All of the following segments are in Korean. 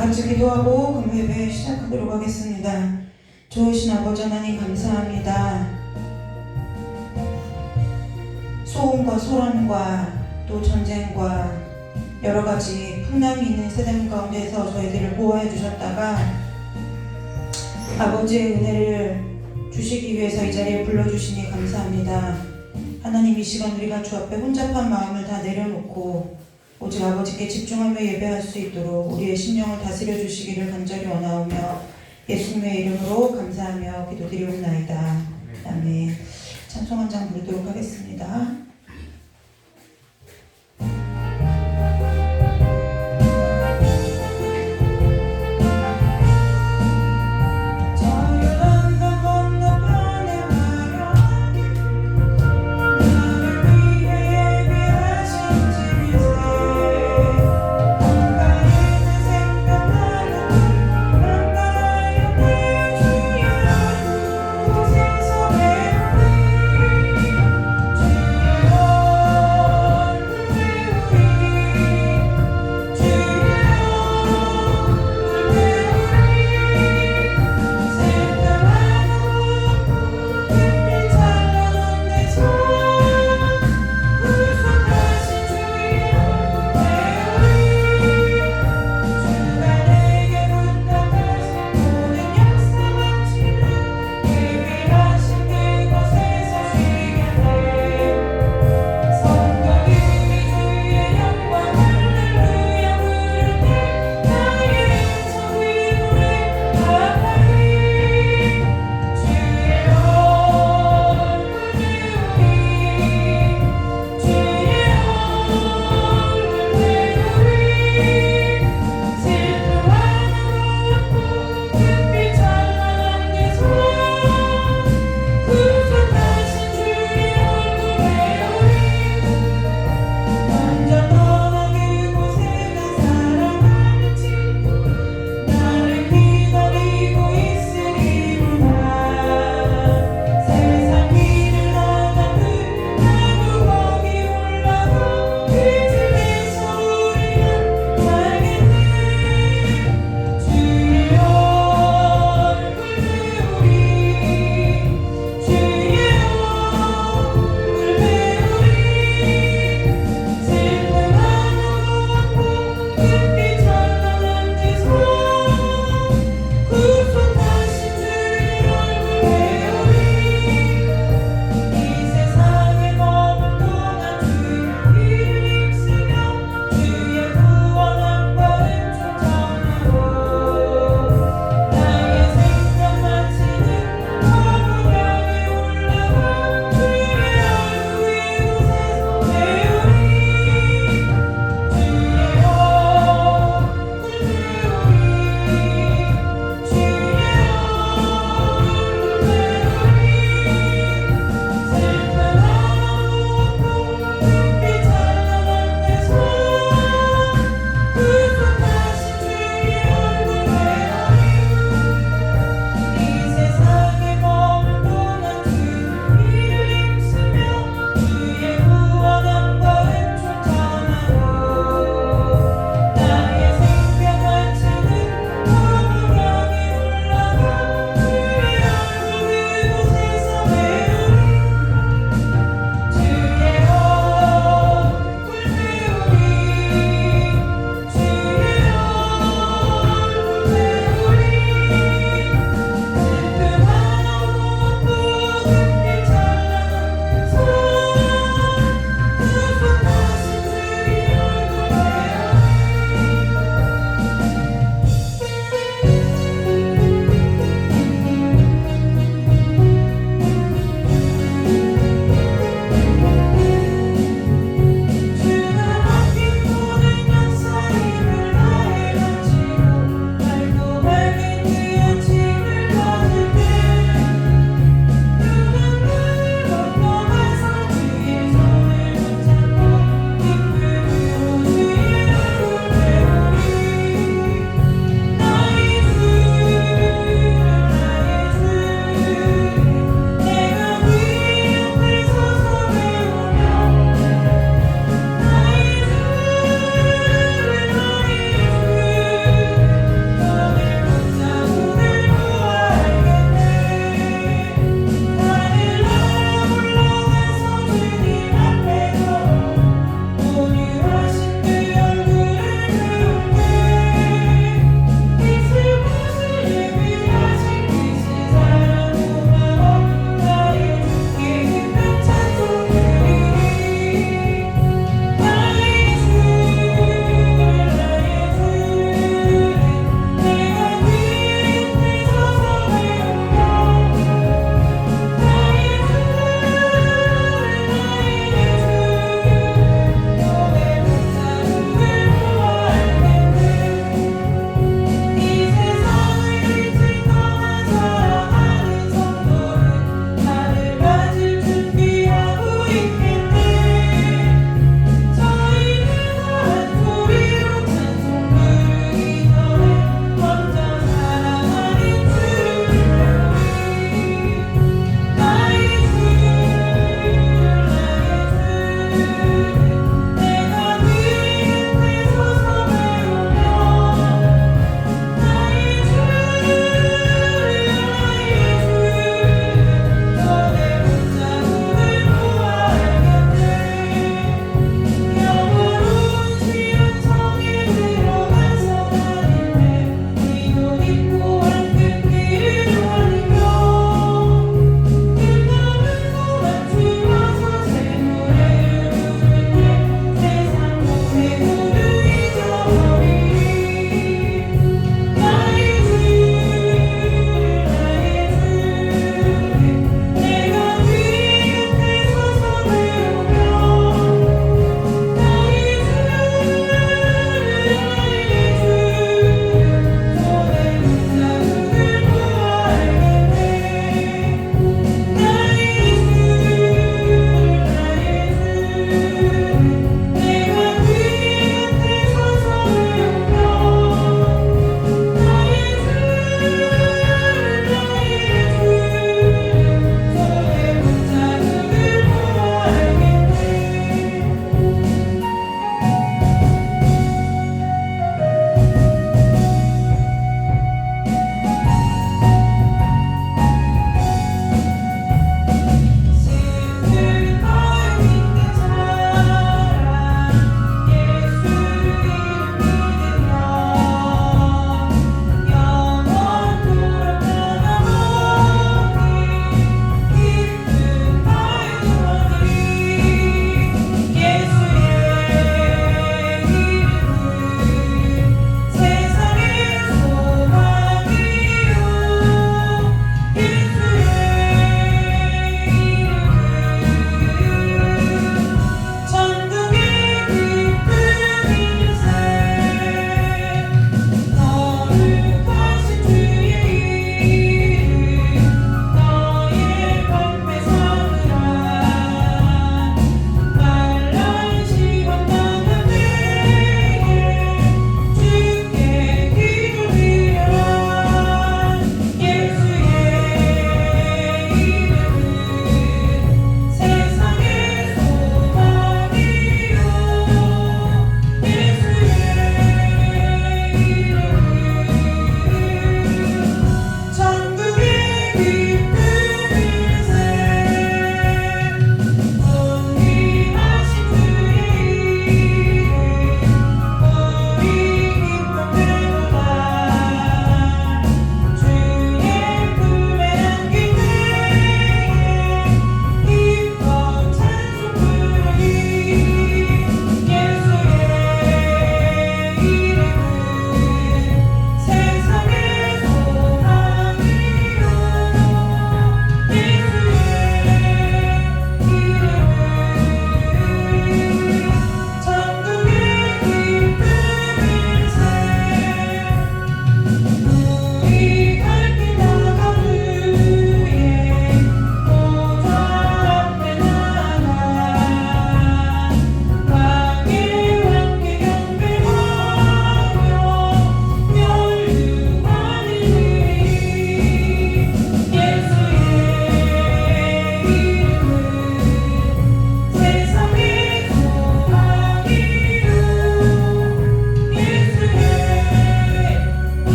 같이 기도하고 금요 예배 시작하도록 하겠습니다. 좋으신 아버지 하나님 감사합니다. 소음과 소란과 또 전쟁과 여러 가지 풍랑이 있는 세상 가운데서 저희들을 보호해 주셨다가 아버지의 은혜를 주시기 위해서 이 자리에 불러주시니 감사합니다. 하나님, 이 시간 우리가 주 앞에 혼잡한 마음을 다 내려놓고 오직 아버지께 집중하며 예배할 수 있도록 우리의 심령을 다스려 주시기를 간절히 원하오며 예수님의 이름으로 감사하며 기도드리옵나이다. 아멘. 찬송 한 장 부르도록 하겠습니다.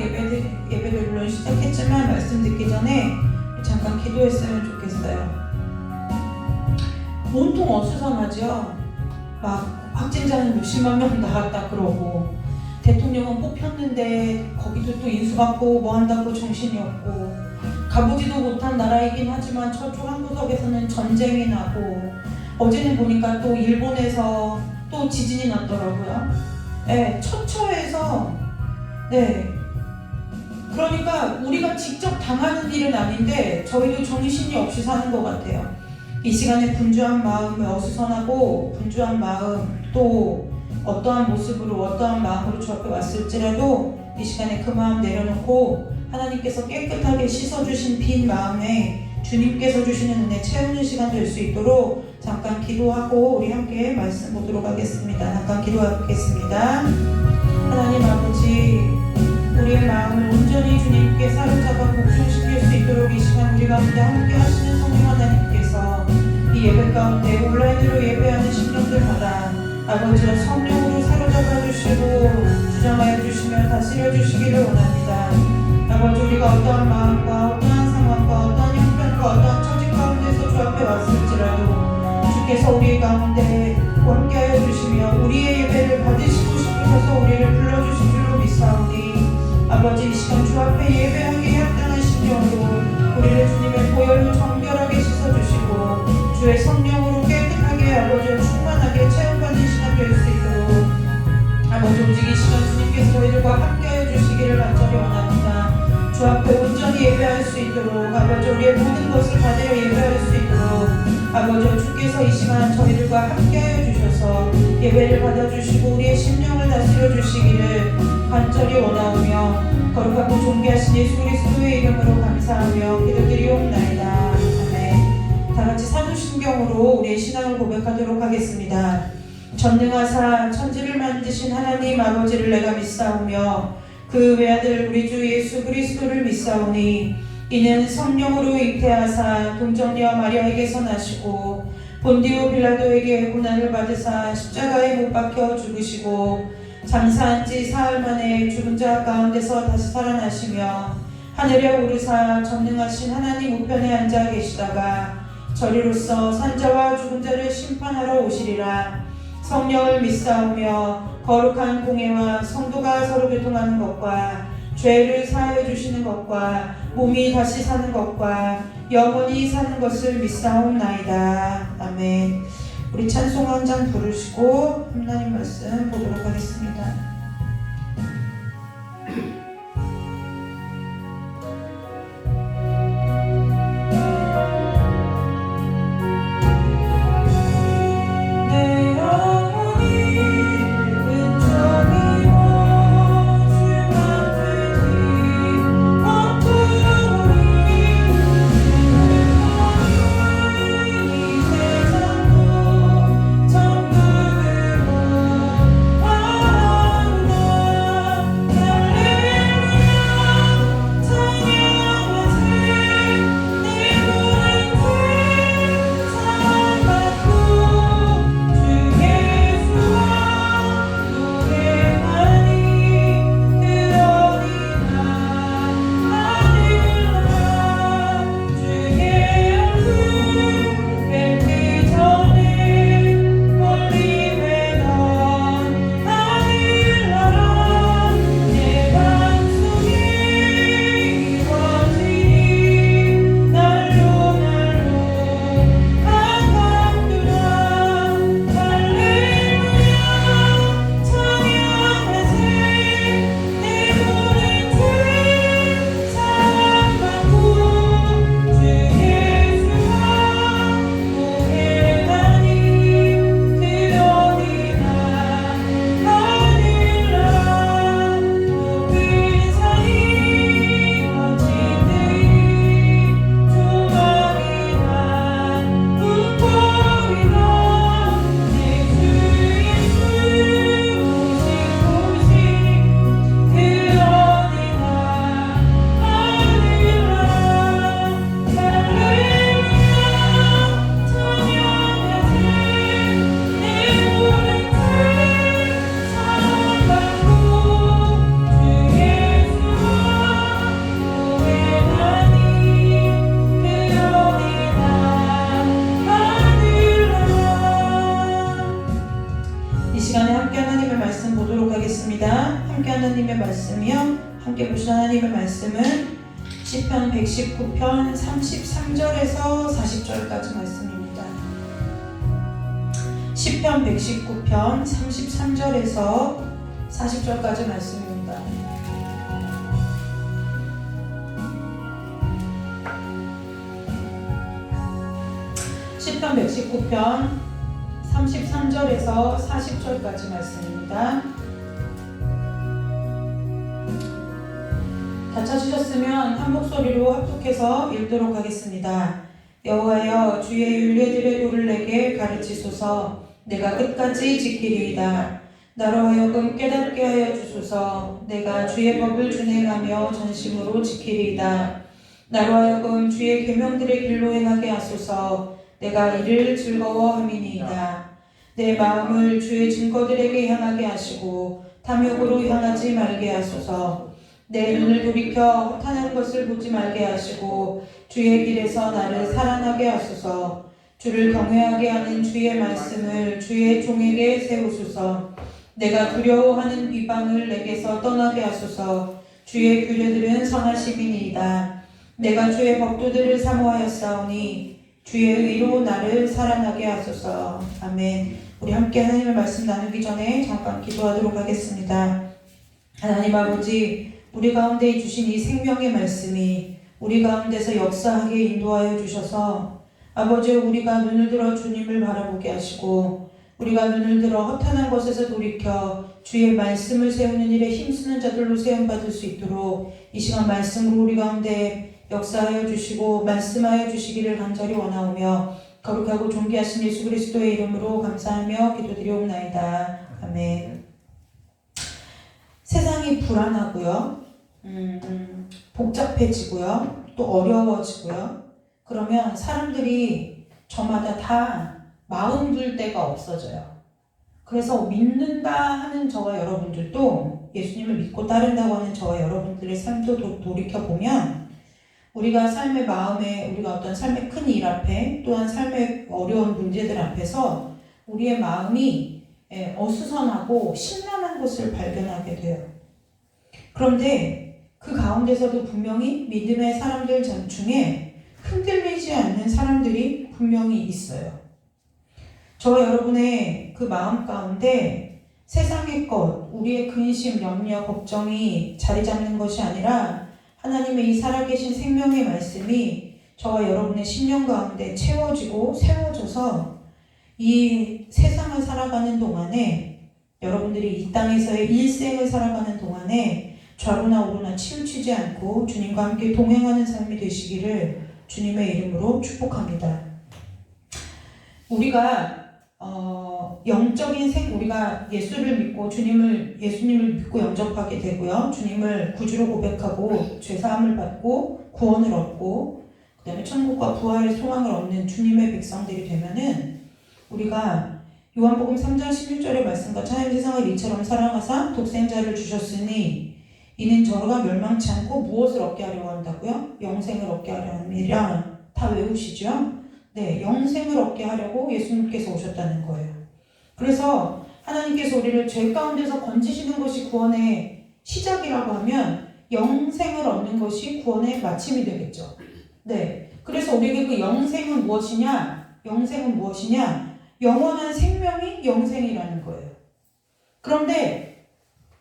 예배를 물론 시작했지만 말씀 듣기 전에 잠깐 기도했으면 좋겠어요. 온통 어수선하죠. 막 확진자는 몇십만 명 나왔다 그러고, 대통령은 뽑혔는데 거기도 또 인수받고 뭐 한다고 정신이 없고, 가보지도 못한 나라이긴 하지만 저쪽 한 구석에서는 전쟁이 나고, 어제는 보니까 또 일본에서 또 지진이 났더라고요. 네, 처처해서. 네, 그러니까 우리가 직접 당하는 일은 아닌데 저희도 정신이 없이 사는 것 같아요. 이 시간에 분주한 마음, 어수선하고 분주한 마음, 또 어떠한 모습으로 어떠한 마음으로 주 앞에 왔을지라도 이 시간에 그 마음 내려놓고 하나님께서 깨끗하게 씻어주신 빈 마음에 주님께서 주시는 은혜 채우는 시간 될 수 있도록 잠깐 기도하고 우리 함께 말씀 보도록 하겠습니다. 잠깐 기도하겠습니다. 하나님 아버지, 우리의 마음을 온전히 주님께 사로잡아 복종시킬 수 있도록 이 시간 우리 가운데 함께 하시는 성령 하나님께서 이 예배 가운데 온라인으로 예배하는 심령들마다 아버지와 성령으로 사로잡아 주시고 주장하여 주시며 다스려 주시기를 원합니다. 아버지, 우리가 어떠한 마음과 어떠한 상황과 어떠한 형편과 어떠한 처지 가운데서 주 앞에 왔을지라도 주께서 우리 가운데 함께하여 주시며 우리의 예배를 받으시고 싶으셔서 우리를 불러주신 줄로 믿사오니 아버지, 이 시간 주 앞에 예배하기에 합당한 심령으로 우리를 주님의 보혈로 정결하게 씻어주시고 주의 성령으로 깨끗하게 아버지와 충만하게 체험받는 시간 될 수 있도록 아버지, 오직 이 시간 주님께서 저희들과 함께하여 주시기를 간절히 원합니다. 주 앞에 온전히 예배할 수 있도록 아버지, 우리의 모든 것을 받으려 예배할 수 있도록 아버지, 주께서 이 시간 저희들과 함께하여 주셔서 예배를 받아주시고 우리의 심령을 다스려 주시기를 간절히 원하오며 거룩하고 존귀하신 예수 그리스도의 이름으로 감사하며 기도드리옵나이다. 아멘. 다같이 사도신경으로 우리의 신앙을 고백하도록 하겠습니다. 전능하사 천지를 만드신 하나님 아버지를 내가 믿사오며 그 외아들 우리 주 예수 그리스도를 믿사오니 이는 성령으로 잉태하사 동정녀 마리아에게서 나시고 본디오 빌라도에게 고난을 받으사 십자가에 못 박혀 죽으시고 장사한 지 사흘 만에 죽은 자 가운데서 다시 살아나시며 하늘에 오르사 전능하신 하나님 우편에 앉아 계시다가 저리로서 산자와 죽은 자를 심판하러 오시리라. 성령을 믿사오며 거룩한 공예와 성도가 서로 교통하는 것과 죄를 사하여 주시는 것과 몸이 다시 사는 것과 영원히 사는 것을 믿사옵나이다. 아멘. 우리 찬송 한 장 부르시고 하나님 말씀 보도록 하겠습니다. 말씀이요. 함께 보신 하나님의 말씀은 시편 119편 33절에서 40절까지 말씀입니다. 시편 119편 33절에서 40절까지 말씀입니다. 시편 119편 33절에서 40절까지 말씀입니다. 다 찾으셨으면 한 목소리로 합독해서 읽도록 하겠습니다. 여호와여, 주의 율례들의 도를 내게 가르치소서. 내가 끝까지 지키리이다. 나로 하여금 깨닫게 하여 주소서. 내가 주의 법을 준행하며 전심으로 지키리이다. 나로 하여금 주의 계명들의 길로 행하게 하소서. 내가 이를 즐거워함이니이다. 내 마음을 주의 증거들에게 향하게 하시고 탐욕으로 향하지 말게 하소서. 내 눈을 돌이켜 허탄한 것을 보지 말게 하시고 주의 길에서 나를 살아나게 하소서. 주를 경외하게 하는 주의 말씀을 주의 종에게 세우소서. 내가 두려워하는 비방을 내게서 떠나게 하소서. 주의 규례들은 선하심이니이다. 내가 주의 법도들을 사모하였사오니 주의 의로 나를 살아나게 하소서. 아멘. 우리 함께 하나님의 말씀 나누기 전에 잠깐 기도하도록 하겠습니다. 하나님 아버지, 우리 가운데 주신 이 생명의 말씀이 우리 가운데서 역사하게 인도하여 주셔서 아버지, 우리가 눈을 들어 주님을 바라보게 하시고 우리가 눈을 들어 허탄한 것에서 돌이켜 주의 말씀을 세우는 일에 힘쓰는 자들로 세움받을 수 있도록 이 시간 말씀으로 우리 가운데 역사하여 주시고 말씀하여 주시기를 간절히 원하오며 거룩하고 존귀하신 예수 그리스도의 이름으로 감사하며 기도드리옵나이다. 아멘. 세상이 불안하고요. 복잡해지고요. 또 어려워지고요. 그러면 사람들이 저마다 다 마음 둘 데가 없어져요. 그래서 믿는다 하는 저와 여러분들도, 예수님을 믿고 따른다고 하는 저와 여러분들의 삶도 돌이켜보면 우리가 삶의 마음에, 우리가 어떤 삶의 큰 일 앞에, 또한 삶의 어려운 문제들 앞에서 우리의 마음이 어수선하고 심란한 것을 발견하게 돼요. 그런데 그 가운데서도 분명히 믿음의 사람들 중에 흔들리지 않는 사람들이 분명히 있어요. 저와 여러분의 그 마음 가운데 세상의 것, 우리의 근심, 염려, 걱정이 자리 잡는 것이 아니라 하나님의 이 살아계신 생명의 말씀이 저와 여러분의 심령 가운데 채워지고 세워져서 이 세상을 살아가는 동안에, 여러분들이 이 땅에서의 일생을 살아가는 동안에 좌로나 우로나 치우치지 않고 주님과 함께 동행하는 삶이 되시기를 주님의 이름으로 축복합니다. 우리가 영적인 우리가 예수를 믿고 예수님을 믿고 영접하게 되고요. 주님을 구주로 고백하고 죄사함을 받고 구원을 얻고 그 다음에 천국과 부활의 소망을 얻는 주님의 백성들이 되면은 우리가 요한복음 3장 11절의 말씀과 하나님 세상을 이처럼 사랑하사 독생자를 주셨으니 이는 저가 멸망치 않고 무엇을 얻게 하려고 한다고요? 영생을 얻게 하려 함이라. 다 외우시죠? 네, 영생을 얻게 하려고 예수님께서 오셨다는 거예요. 그래서 하나님께서 우리를 죄 가운데서 건지시는 것이 구원의 시작이라고 하면 영생을 얻는 것이 구원의 마침이 되겠죠. 네, 그래서 우리에게 그 영생은 무엇이냐? 영생은 무엇이냐? 영원한 생명이 영생이라는 거예요. 그런데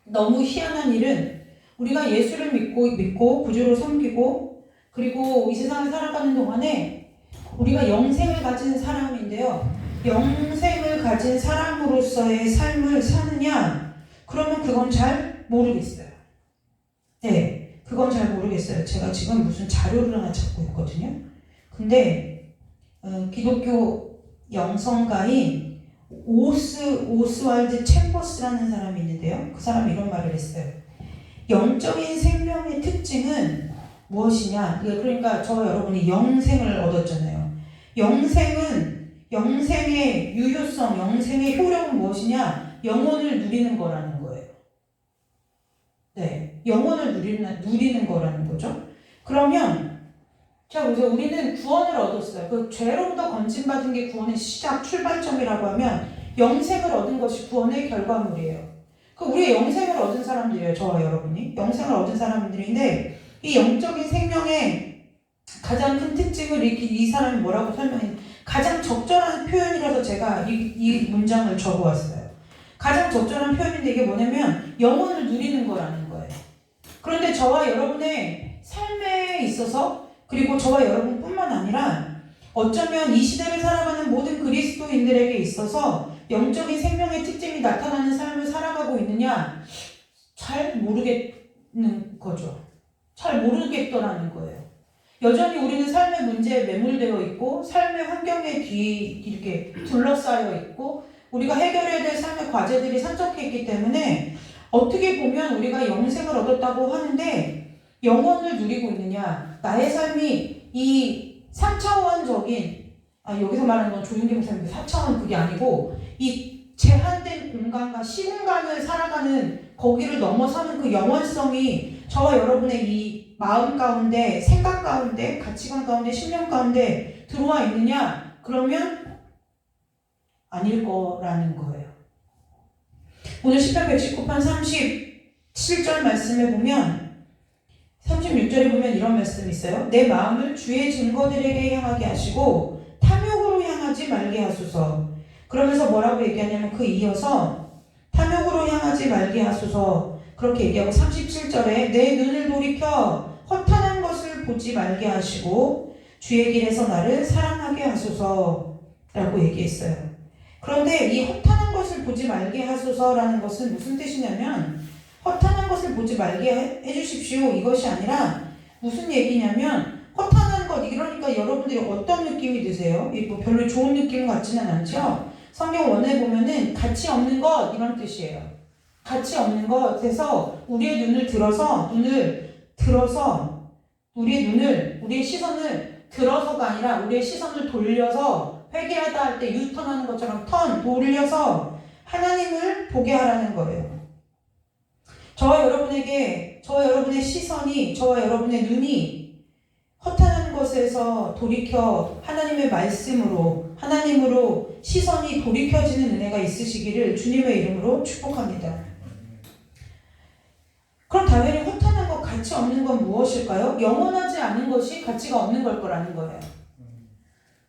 너무 희한한 일은 우리가 예수를 믿고 구주로 섬기고 그리고 이 세상을 살아가는 동안에 우리가 영생을 가진 사람인데요. 영생을 가진 사람으로서의 삶을 사느냐? 그러면 그건 잘 모르겠어요. 네, 그건 잘 모르겠어요. 제가 지금 무슨 자료를 하나 찾고 있거든요. 근데 기독교 영성가인 오스왈드 챔버스라는 사람이 있는데요. 그 사람이 이런 말을 했어요. 영적인 생명의 특징은 무엇이냐? 그러니까 저 여러분이 영생을 얻었잖아요. 영생의 유효성, 영생의 효력은 무엇이냐? 영혼을 누리는 거라는 거예요. 네, 영혼을 누리는 거라는 거죠. 그러면 자 보세요. 우리는 구원을 얻었어요. 그 죄로부터 건진받은 게 구원의 시작, 출발점이라고 하면 영생을 얻은 것이 구원의 결과물이에요. 그 우리의 영생을 얻은 사람들이에요. 저와 여러분이 영생을 얻은 사람들인데 이 영적인 생명의 가장 큰 특징을 이 사람이 뭐라고 설명해? 가장 적절한 표현이라서 제가 이 문장을 적어왔어요. 가장 적절한 표현인데 이게 뭐냐면 영혼을 누리는 거라는 거예요. 그런데 저와 여러분의 삶에 있어서 그리고 저와 여러분뿐만 아니라 어쩌면 이 시대를 살아가는 모든 그리스도인들에게 있어서 영적인 생명의 특징이 나타나는 삶을 살아가고 있느냐 잘 모르겠는 거죠. 잘 모르겠더라는 거예요. 여전히 우리는 삶의 문제에 매몰되어 있고 삶의 환경에 이렇게 둘러싸여 있고 우리가 해결해야 될 삶의 과제들이 산적해 있기 때문에 어떻게 보면 우리가 영생을 얻었다고 하는데 영혼을 누리고 있느냐 나의 삶이 이 3차원적인 여기서 말하는 건 조윤기 목사님인데 4차원 그게 아니고 이 제한된 공간과 시공간을 살아가는 거기를 넘어서는 그 영원성이 저와 여러분의 이 마음 가운데 생각 가운데 가치관 가운데 신념 가운데 들어와 있느냐 그러면 아닐 거라는 거예요. 오늘 시편 119편 37절 말씀에 보면 36절에 보면 이런 말씀이 있어요. 내 마음을 주의 증거들에게 향하게 하시고 탐욕으로 향하지 말게 하소서. 그러면서 뭐라고 얘기하냐면 그 이어서 탐욕으로 향하지 말게 하소서 그렇게 얘기하고 37절에 내 눈을 돌이켜 허탄한 것을 보지 말게 하시고 주의 길에서 나를 사랑하게 하소서 라고 얘기했어요. 그런데 이 허탄한 것을 보지 말게 하소서라는 것은 무슨 뜻이냐면 허탄한 것을 보지 말게 해주십시오 이것이 아니라 무슨 얘기냐면 허탄한 것 그러니까 여러분들이 어떤 느낌이 드세요? 뭐 별로 좋은 느낌 같지는 않죠? 성경 원에 보면은 가치 없는 것 이런 뜻이에요. 가치 없는 것에서 우리의 눈을 들어서 우리의 시선을 들어서가 아니라 우리의 시선을 돌려서 회개하다 할 때 유턴하는 것처럼 돌려서 하나님을 보게 하라는 거예요. 저와 여러분의 시선이, 저와 여러분의 눈이 허탄한 것에서 돌이켜 하나님의 말씀으로, 하나님으로 시선이 돌이켜지는 은혜가 있으시기를 주님의 이름으로 축복합니다. 그럼 당연히 허탄한 것, 가치 없는 건 무엇일까요? 영원하지 않은 것이 가치가 없는 걸 거라는 거예요.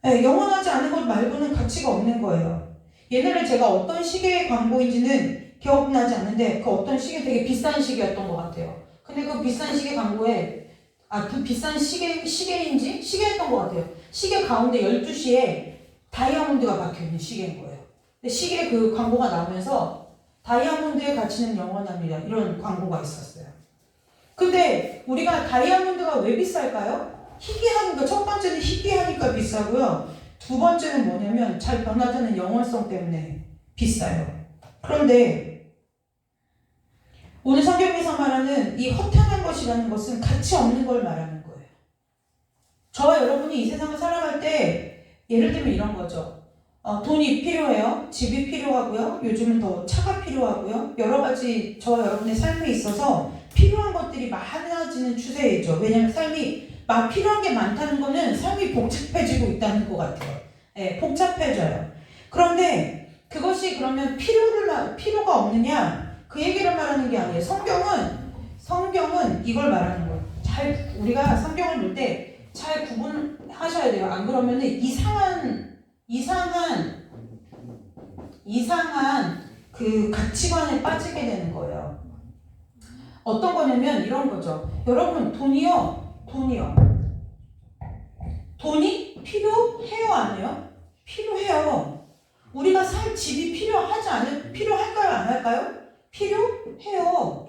네, 영원하지 않은 것 말고는 가치가 없는 거예요. 옛날에 제가 어떤 시계의 광고인지는 기억나지 않는데 그 어떤 시계 되게 비싼 시계였던 것 같아요. 근데 그 비싼 시계 광고에 그 비싼 시계였던 것 같아요. 시계 가운데 12시에 다이아몬드가 박혀있는 시계인 거예요. 근데 시계 그 광고가 나오면서 다이아몬드의 가치는 영원합니다. 이런 광고가 있었어요. 근데 우리가 다이아몬드가 왜 비쌀까요? 희귀하니까, 첫 번째는 희귀하니까 비싸고요. 두 번째는 뭐냐면 잘 변하지 않는 영원성 때문에 비싸요. 그런데 오늘 성경에서 말하는 이 허탄한 것이라는 것은 가치 없는 걸 말하는 거예요. 저와 여러분이 이 세상을 살아갈 때 예를 들면 이런 거죠. 돈이 필요해요. 집이 필요하고요. 요즘은 더 차가 필요하고요. 여러 가지 저와 여러분의 삶에 있어서 필요한 것들이 많아지는 추세이죠. 왜냐하면 삶이 필요한 게 많다는 거는 삶이 복잡해지고 있다는 것 같아요. 네, 복잡해져요. 그런데 그것이 그러면 필요가 없느냐? 그 얘기를 말하는 게 아니에요. 성경은 이걸 말하는 거예요. 우리가 성경을 볼 때 잘 구분하셔야 돼요. 안 그러면은 이상한 그 가치관에 빠지게 되는 거예요. 어떤 거냐면 이런 거죠. 여러분, 돈이 필요해요, 안 해요? 필요해요. 우리가 살 집이 필요할까요, 안 할까요? 필요해요.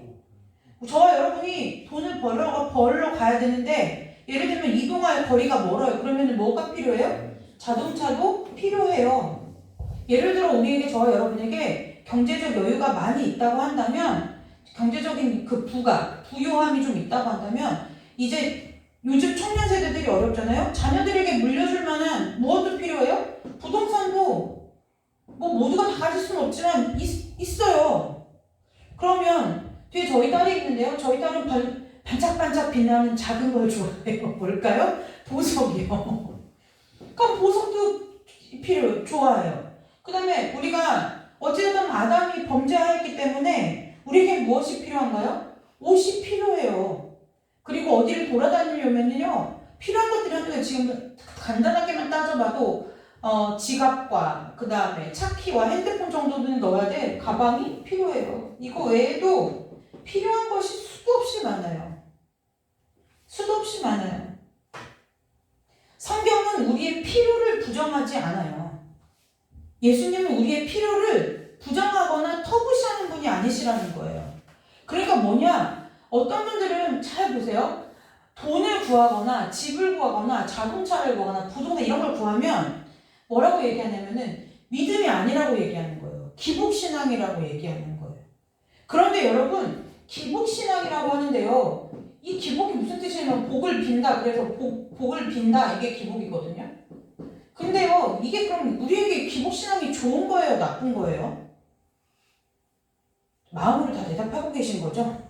저와 여러분이 돈을 벌러 가야 되는데 예를 들면 이동할 거리가 멀어요. 그러면 뭐가 필요해요? 자동차도 필요해요. 예를 들어 저와 여러분에게 경제적 여유가 많이 있다고 한다면 경제적인 그 부요함이 좀 있다고 한다면 이제 요즘 청년 세대들이 어렵잖아요. 자녀들에게 물려줄 만한 무엇도 필요해요? 부동산도 뭐 모두가 다 가질 수는 없지만 있어요. 그러면 뒤에 저희 딸이 있는데요. 저희 딸은 반짝반짝 빛나는 작은 걸 좋아해요. 뭘까요? 보석이요. 그럼 보석도 좋아해요. 그 다음에 우리가 어찌됐든 아담이 범죄하였기 때문에 우리에게 무엇이 필요한가요? 옷이 필요해요. 그리고 어디를 돌아다니려면요, 필요한 것들이 한데 지금 간단하게만 따져봐도 지갑과 그 다음에 차키와 핸드폰 정도는 넣어야 돼. 가방이 필요해요. 이거 외에도 필요한 것이 수도 없이 많아요. 수도 없이 많아요. 성경은 우리의 필요를 부정하지 않아요. 예수님은 우리의 필요를 부정하거나 터부시하는 분이 아니시라는 거예요. 그러니까 뭐냐? 어떤 분들은 잘 보세요. 돈을 구하거나 집을 구하거나 자동차를 구하거나 부동산 이런 걸 구하면 뭐라고 얘기하냐면은 믿음이 아니라고 얘기하는 거예요. 기복신앙이라고 얘기하는 거예요. 그런데 여러분, 기복신앙이라고 하는데요. 이 기복이 무슨 뜻이냐면 복을 빈다. 그래서 복을 빈다. 이게 기복이거든요. 근데요, 이게 그럼 우리에게 기복신앙이 좋은 거예요? 나쁜 거예요? 마음으로 다 대답하고 계신 거죠?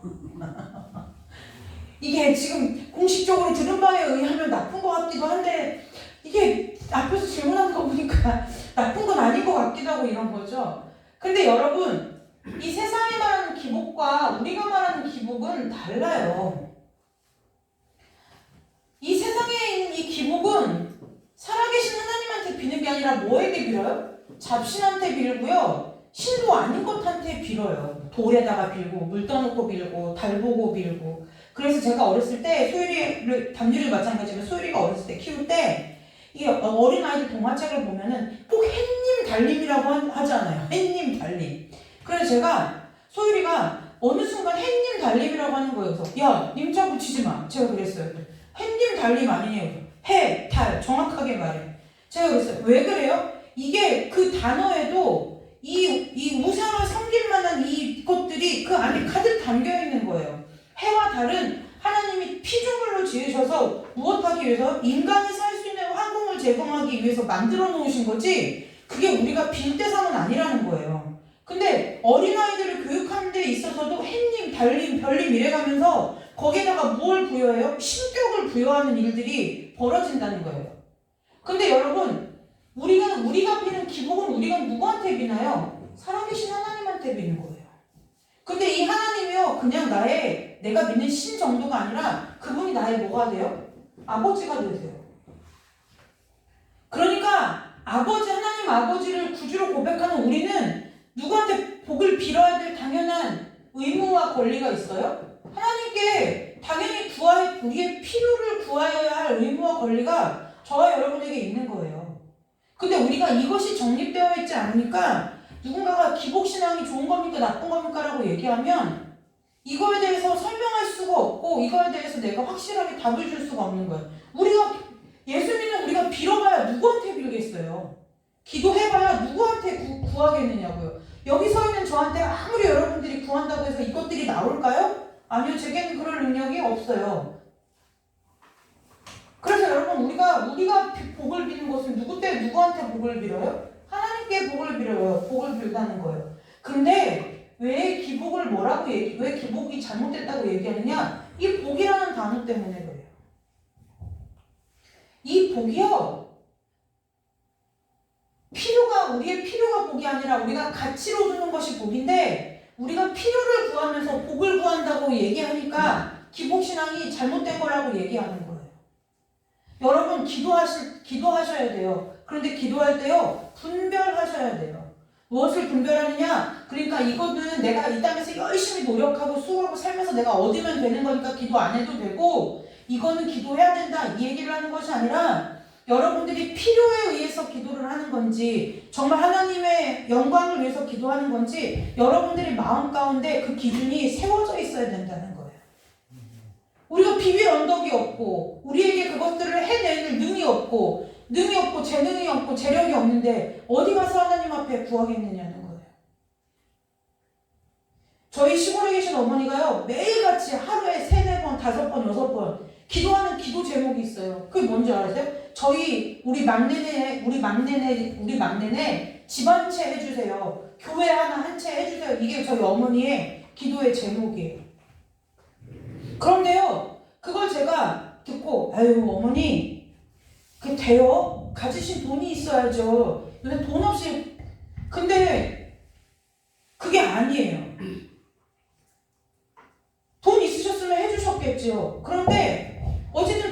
이게 지금 공식적으로 들은 바에 의하면 나쁜 것 같기도 한데 이게 앞에서 질문하는 거 보니까 나쁜 건 아닌 것 같기도 하고 이런 거죠. 근데 여러분, 이 세상이 말하는 기복과 우리가 말하는 기복은 달라요. 이 세상에 있는 이 기복은 살아계신 하나님한테 비는 게 아니라 뭐에게 빌어요? 잡신한테 빌고요. 신도 아닌 것한테 빌어요. 돌에다가 빌고 물 떠놓고 빌고 달 보고 빌고. 그래서 제가 어렸을 때 소율이를, 담율이 마찬가지지만 소율이가 어렸을 때 키울 때 이 어린아이들 동화책을 보면은 꼭 햇님 달님이라고 하잖아요. 햇님 달님. 그래서 제가 소율이가 어느 순간 햇님 달님이라고 하는 거예요. 그래서 야, 님자 붙이지 마. 제가 그랬어요. 햇님 달님 아니냐고. 해, 달 정확하게 말해. 제가 그랬어요. 왜 그래요? 이게 그 단어에도 이 우상을 섬길 만한 이것들이 그 안에 가득 담겨 있는 거예요. 해와 달은 하나님이 피조물로 지으셔서 무엇하기 위해서? 인간이 살 수 있는 환경을 제공하기 위해서 만들어 놓으신 거지 그게 우리가 빌 대상은 아니라는 거예요. 근데 어린아이들을 교육하는 데 있어서도 햇님, 달님, 별님 이래가면서 거기에다가 뭘 부여해요? 신격을 부여하는 일들이 벌어진다는 거예요. 근데 여러분, 우리가 비는 기복은 우리가 누구한테 비나요? 살아계신 하나님한테 비는 거예요. 근데 이 하나님이요, 그냥 내가 믿는 신 정도가 아니라 그분이 나의 뭐가 돼요? 아버지가 되세요. 그러니까 하나님 아버지를 구주로 고백하는 우리는 누구한테 복을 빌어야 될 당연한 의무와 권리가 있어요? 하나님께 당연히 우리의 필요를 구하여야 할 의무와 권리가 저와 여러분에게 있는 거예요. 근데 우리가 이것이 정립되어 있지 않으니까 누군가가 기복신앙이 좋은 겁니까 나쁜 겁니까 라고 얘기하면 이거에 대해서 설명할 수가 없고 이거에 대해서 내가 확실하게 답을 줄 수가 없는 거예요. 예수 믿는 우리가 빌어봐야 누구한테 빌겠어요? 기도해봐야 누구한테 구하겠느냐고요. 여기 서 있는 저한테 아무리 여러분들이 구한다고 해서 이것들이 나올까요? 아니요, 제게는 그럴 능력이 없어요. 그래서 여러분, 우리가 복을 비는 것은 누구한테 복을 빌어요? 하나님께 복을 빌어요. 복을 빌다는 거예요. 근데 왜 왜 기복이 잘못됐다고 얘기하느냐? 이 복이라는 단어 때문에 그래요. 이 복이요, 우리의 필요가 복이 아니라 우리가 가치로 두는 것이 복인데 우리가 필요를 구하면서 복을 구한다고 얘기하니까 기복신앙이 잘못된 거라고 얘기하는 거예요. 여러분, 기도하셔야 돼요. 그런데 기도할 때요, 분별하셔야 돼요. 무엇을 분별하느냐? 그러니까 이거는 내가 이 땅에서 열심히 노력하고 수고하고 살면서 내가 얻으면 되는 거니까 기도 안 해도 되고, 이거는 기도해야 된다, 이 얘기를 하는 것이 아니라 여러분들이 필요에 의해서 기도를 하는 건지, 정말 하나님의 영광을 위해서 기도하는 건지, 여러분들이 마음 가운데 그 기준이 세워져 있어야 된다는 거예요. 우리가 비빌 언덕이 없고 우리에게 그것들을 해낼 능이 없고 재능이 없고 재력이 없는데 어디 가서 하나님 앞에 구하겠느냐는 거예요. 저희 시골에 계신 어머니가요, 매일같이 하루에 3, 4번, 5번, 6번 기도하는 기도 제목이 있어요. 그게 뭔지 아세요? 우리 막내네 집 한 채 해주세요. 교회 한 채 해주세요. 이게 저희 어머니의 기도의 제목이에요. 그런데요, 그걸 제가 듣고, 아유, 어머니, 그게 돼요? 가지신 돈이 있어야죠. 근데 돈 없이, 근데 그게 아니에요. 있겠죠. 그런데 어쨌든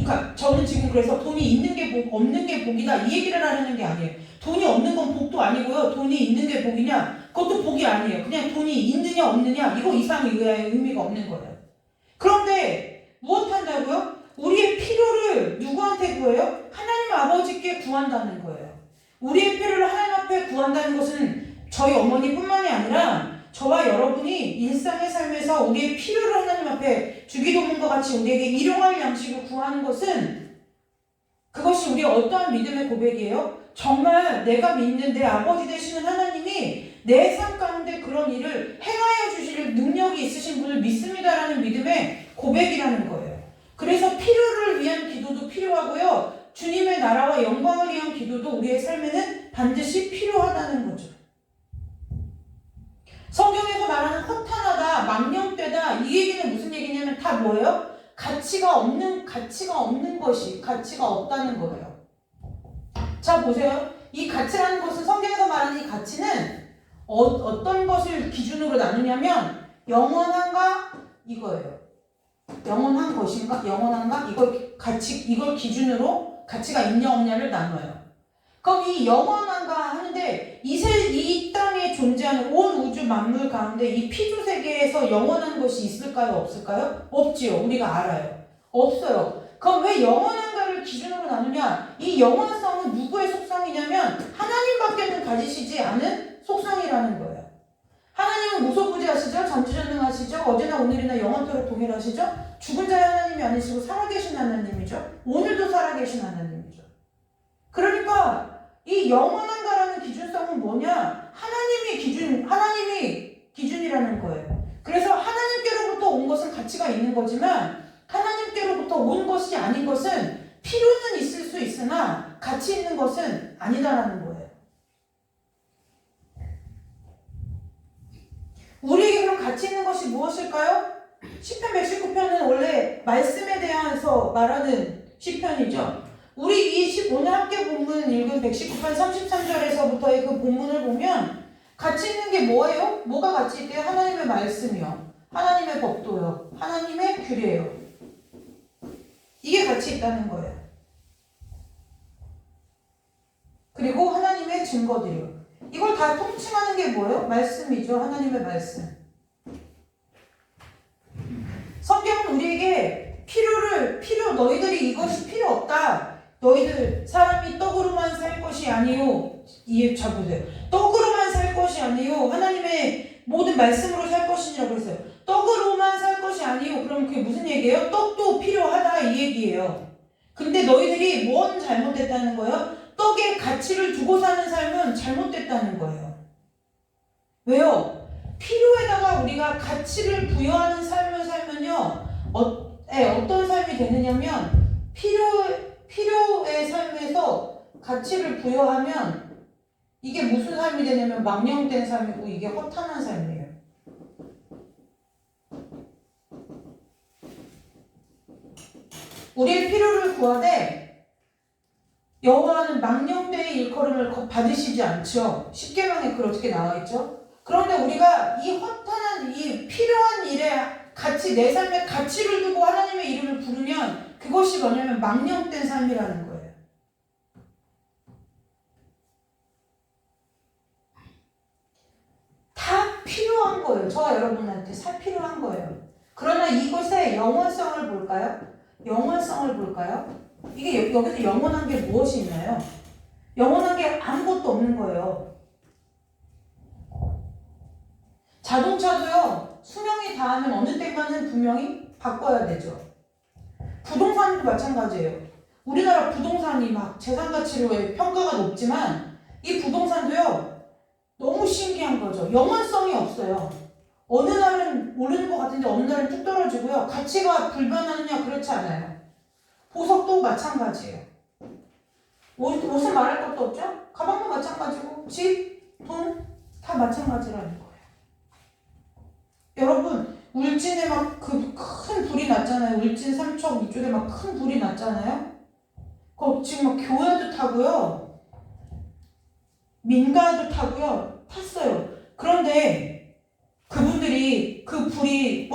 그러니까 저는 지금 그래서 돈이 있는 게 복, 없는 게 복이다 이 얘기를 하려는 게 아니에요. 돈이 없는 건 복도 아니고요. 돈이 있는 게 복이냐? 그것도 복이 아니에요. 그냥 돈이 있느냐 없느냐 이거 이상의 의미가 없는 거예요. 그런데 무엇 한다고요? 우리의 필요를 누구한테 구해요? 하나님 아버지께 구한다는 거예요. 우리의 필요를 하나님 앞에 구한다는 것은 저희 어머니뿐만이 아니라 저와 여러분이 일상의 삶에서 우리의 필요를 하나님 앞에 주기도문과 같이 우리에게 일용할 양식을 구하는 것은 그것이 우리의 어떠한 믿음의 고백이에요? 정말 내가 믿는 내 아버지 되시는 하나님이 내 삶 가운데 그런 일을 행하여 주실 능력이 있으신 분을 믿습니다라는 믿음의 고백이라는 거예요. 그래서 필요를 위한 기도도 필요하고요. 주님의 나라와 영광을 위한 기도도 우리의 삶에는 반드시 필요하다는 거죠. 성경에서 말하는 허탄하다, 망령되다 이 얘기는 무슨 얘기냐면 다 뭐예요? 가치가 없는 것이 가치가 없다는 거예요. 자 보세요. 이 가치라는 것은 성경에서 말하는 이 가치는 어떤 것을 기준으로 나누냐면 영원한가 이거예요. 영원한 것인가? 영원한가? 이걸 기준으로 가치가 있냐 없냐를 나눠요. 그럼 이 영원한가 하는데 이 땅에 존재하는 온 우주 만물 가운데 이 피조 세계에서 영원한 것이 있을까요? 없을까요? 없지요. 우리가 알아요. 없어요. 그럼 왜 영원한가를 기준으로 나누냐? 이 영원성은 누구의 속성이냐면 하나님밖에는 가지시지 않은 속성이라는 거예요. 하나님은 무소부지하시죠? 전지전능하시죠? 어제나 오늘이나 영원토록 동일하시죠? 죽은 자의 하나님이 아니시고 살아계신 하나님이죠? 오늘도 살아계신 하나님이죠. 그러니까 이 영원한가라는 기준성은 뭐냐? 하나님이 기준이라는 거예요. 그래서 하나님께로부터 온 것은 가치가 있는 거지만 하나님께로부터 온 것이 아닌 것은 필요는 있을 수 있으나 가치 있는 것은 아니다라는 거예요. 우리에게 그럼 가치 있는 것이 무엇일까요? 시편 119편은 원래 말씀에 대해서 말하는 시편이죠. 우리 오늘 함께 본문 읽은 119편 33절에서부터의 그 본문을 보면 가치 있는 게 뭐예요? 뭐가 가치 있대요? 하나님의 말씀이요. 하나님의 법도요. 하나님의 규례요. 이게 가치 있다는 거예요. 그리고 하나님의 증거들이요. 이걸 다 통칭하는 게 뭐예요? 말씀이죠. 하나님의 말씀. 성경은 우리에게 너희들이 이것이 필요 없다. 너희들 사람이 떡으로만 살 것이 아니요. 이해 잘 보세요. 떡으로만 살 것이 아니요. 하나님의 모든 말씀으로 살 것이라고 했어요. 떡으로만 살 것이 아니요. 그럼 그게 무슨 얘기예요? 떡도 필요하다 이 얘기예요. 근데 너희들이 뭔 잘못됐다는 거예요? 떡에 가치를 두고 사는 삶은 잘못됐다는 거예요. 왜요? 필요에다가 우리가 가치를 부여하는 삶을 살면요. 어떤 삶이 되느냐면 필요의 삶에서 가치를 부여하면 이게 무슨 삶이 되냐면 망령된 삶이고 이게 허탄한 삶이에요. 우리의 필요를 구하되 여호와는 망령되의 일컬음을 받으시지 않죠. 십계명에 그렇게 나와 있죠. 그런데 우리가 이 허탄한 이 필요한 일에 내 삶에 가치를 두고 하나님의 이름을 부르면 그것이 뭐냐면 망령된 삶이라는 거예요. 다 필요한 거예요. 저와 여러분한테 다 필요한 거예요. 그러나 이것의 영원성을 볼까요? 이게 여기서 영원한 게 무엇이 있나요? 영원한 게 아무것도 없는 거예요. 자동차도요, 수명이 다하면 어느 때까지는 분명히 바꿔야 되죠. 부동산도 마찬가지예요. 우리나라 부동산이 막 재산 가치로 평가가 높지만 이 부동산도요, 너무 신기한 거죠. 영원성이 없어요. 어느 날은 오르는 것 같은데 어느 날은 뚝 떨어지고요. 가치가 불변하느냐 그렇지 않아요. 보석도 마찬가지예요. 옷은 말할 것도 없죠? 가방도 마찬가지고 집, 돈 다 마찬가지라는 거예요. 여러분 울진에 막 그 큰 불이 났잖아요. 울진 삼척 이쪽에 막 큰 불이 났잖아요. 지금 막 교회도 타고요. 민가도 타고요. 탔어요. 그런데 그분들이 그 불이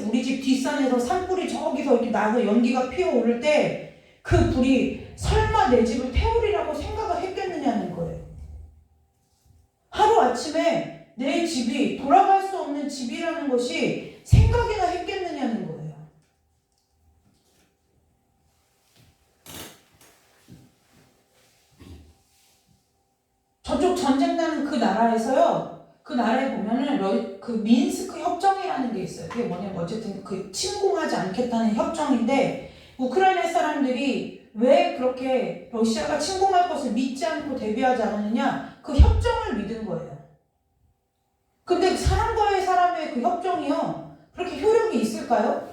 우리 집 뒷산에서 산불이 저기서 이렇게 나서 연기가 피어오를 때 그 불이 설마 내 집을 태우리라고 생각을 했겠느냐는 거예요. 하루아침에 내 집이 돌아갈 수 없는 집이라는 것이 생각이나 했겠느냐는 거예요. 저쪽 전쟁 나는 그 나라에서요, 그 나라에 보면은 그 민스크 협정이라는 게 있어요. 그게 뭐냐면 어쨌든 그 침공하지 않겠다는 협정인데, 우크라이나 사람들이 왜 그렇게 러시아가 침공할 것을 믿지 않고 대비하지 않았느냐? 그 협정을 믿은 거예요. 근데 사람과의 사람의 그 협정이요, 그렇게 효력이 있을까요?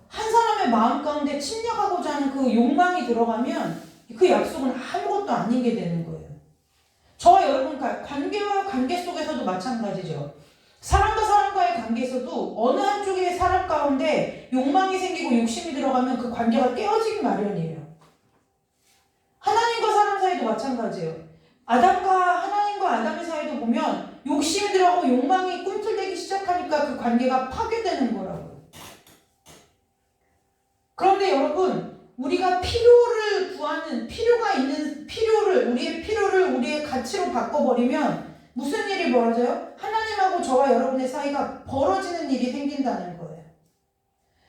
한 사람의 마음 가운데 침략하고자 하는 그 욕망이 들어가면 그 약속은 아무것도 아닌 게 되는 거예요. 저와 여러분 관계와 관계 속에서도 마찬가지죠. 사람과 사람과의 관계에서도 어느 한쪽의 사람 가운데 욕망이 생기고 욕심이 들어가면 그 관계가 깨어지기 마련이에요. 하나님과 사람 사이도 마찬가지예요. 하나님과 아담의 사이도 보면 욕심이 들어가고 욕망이 꿈틀대기 시작하니까 그 관계가 파괴되는 거라고요. 그런데 여러분, 우리가 필요를 구하는, 우리의 필요를 우리의 가치로 바꿔버리면 무슨 일이 벌어져요? 하나님하고 저와 여러분의 사이가 벌어지는 일이 생긴다는 거예요.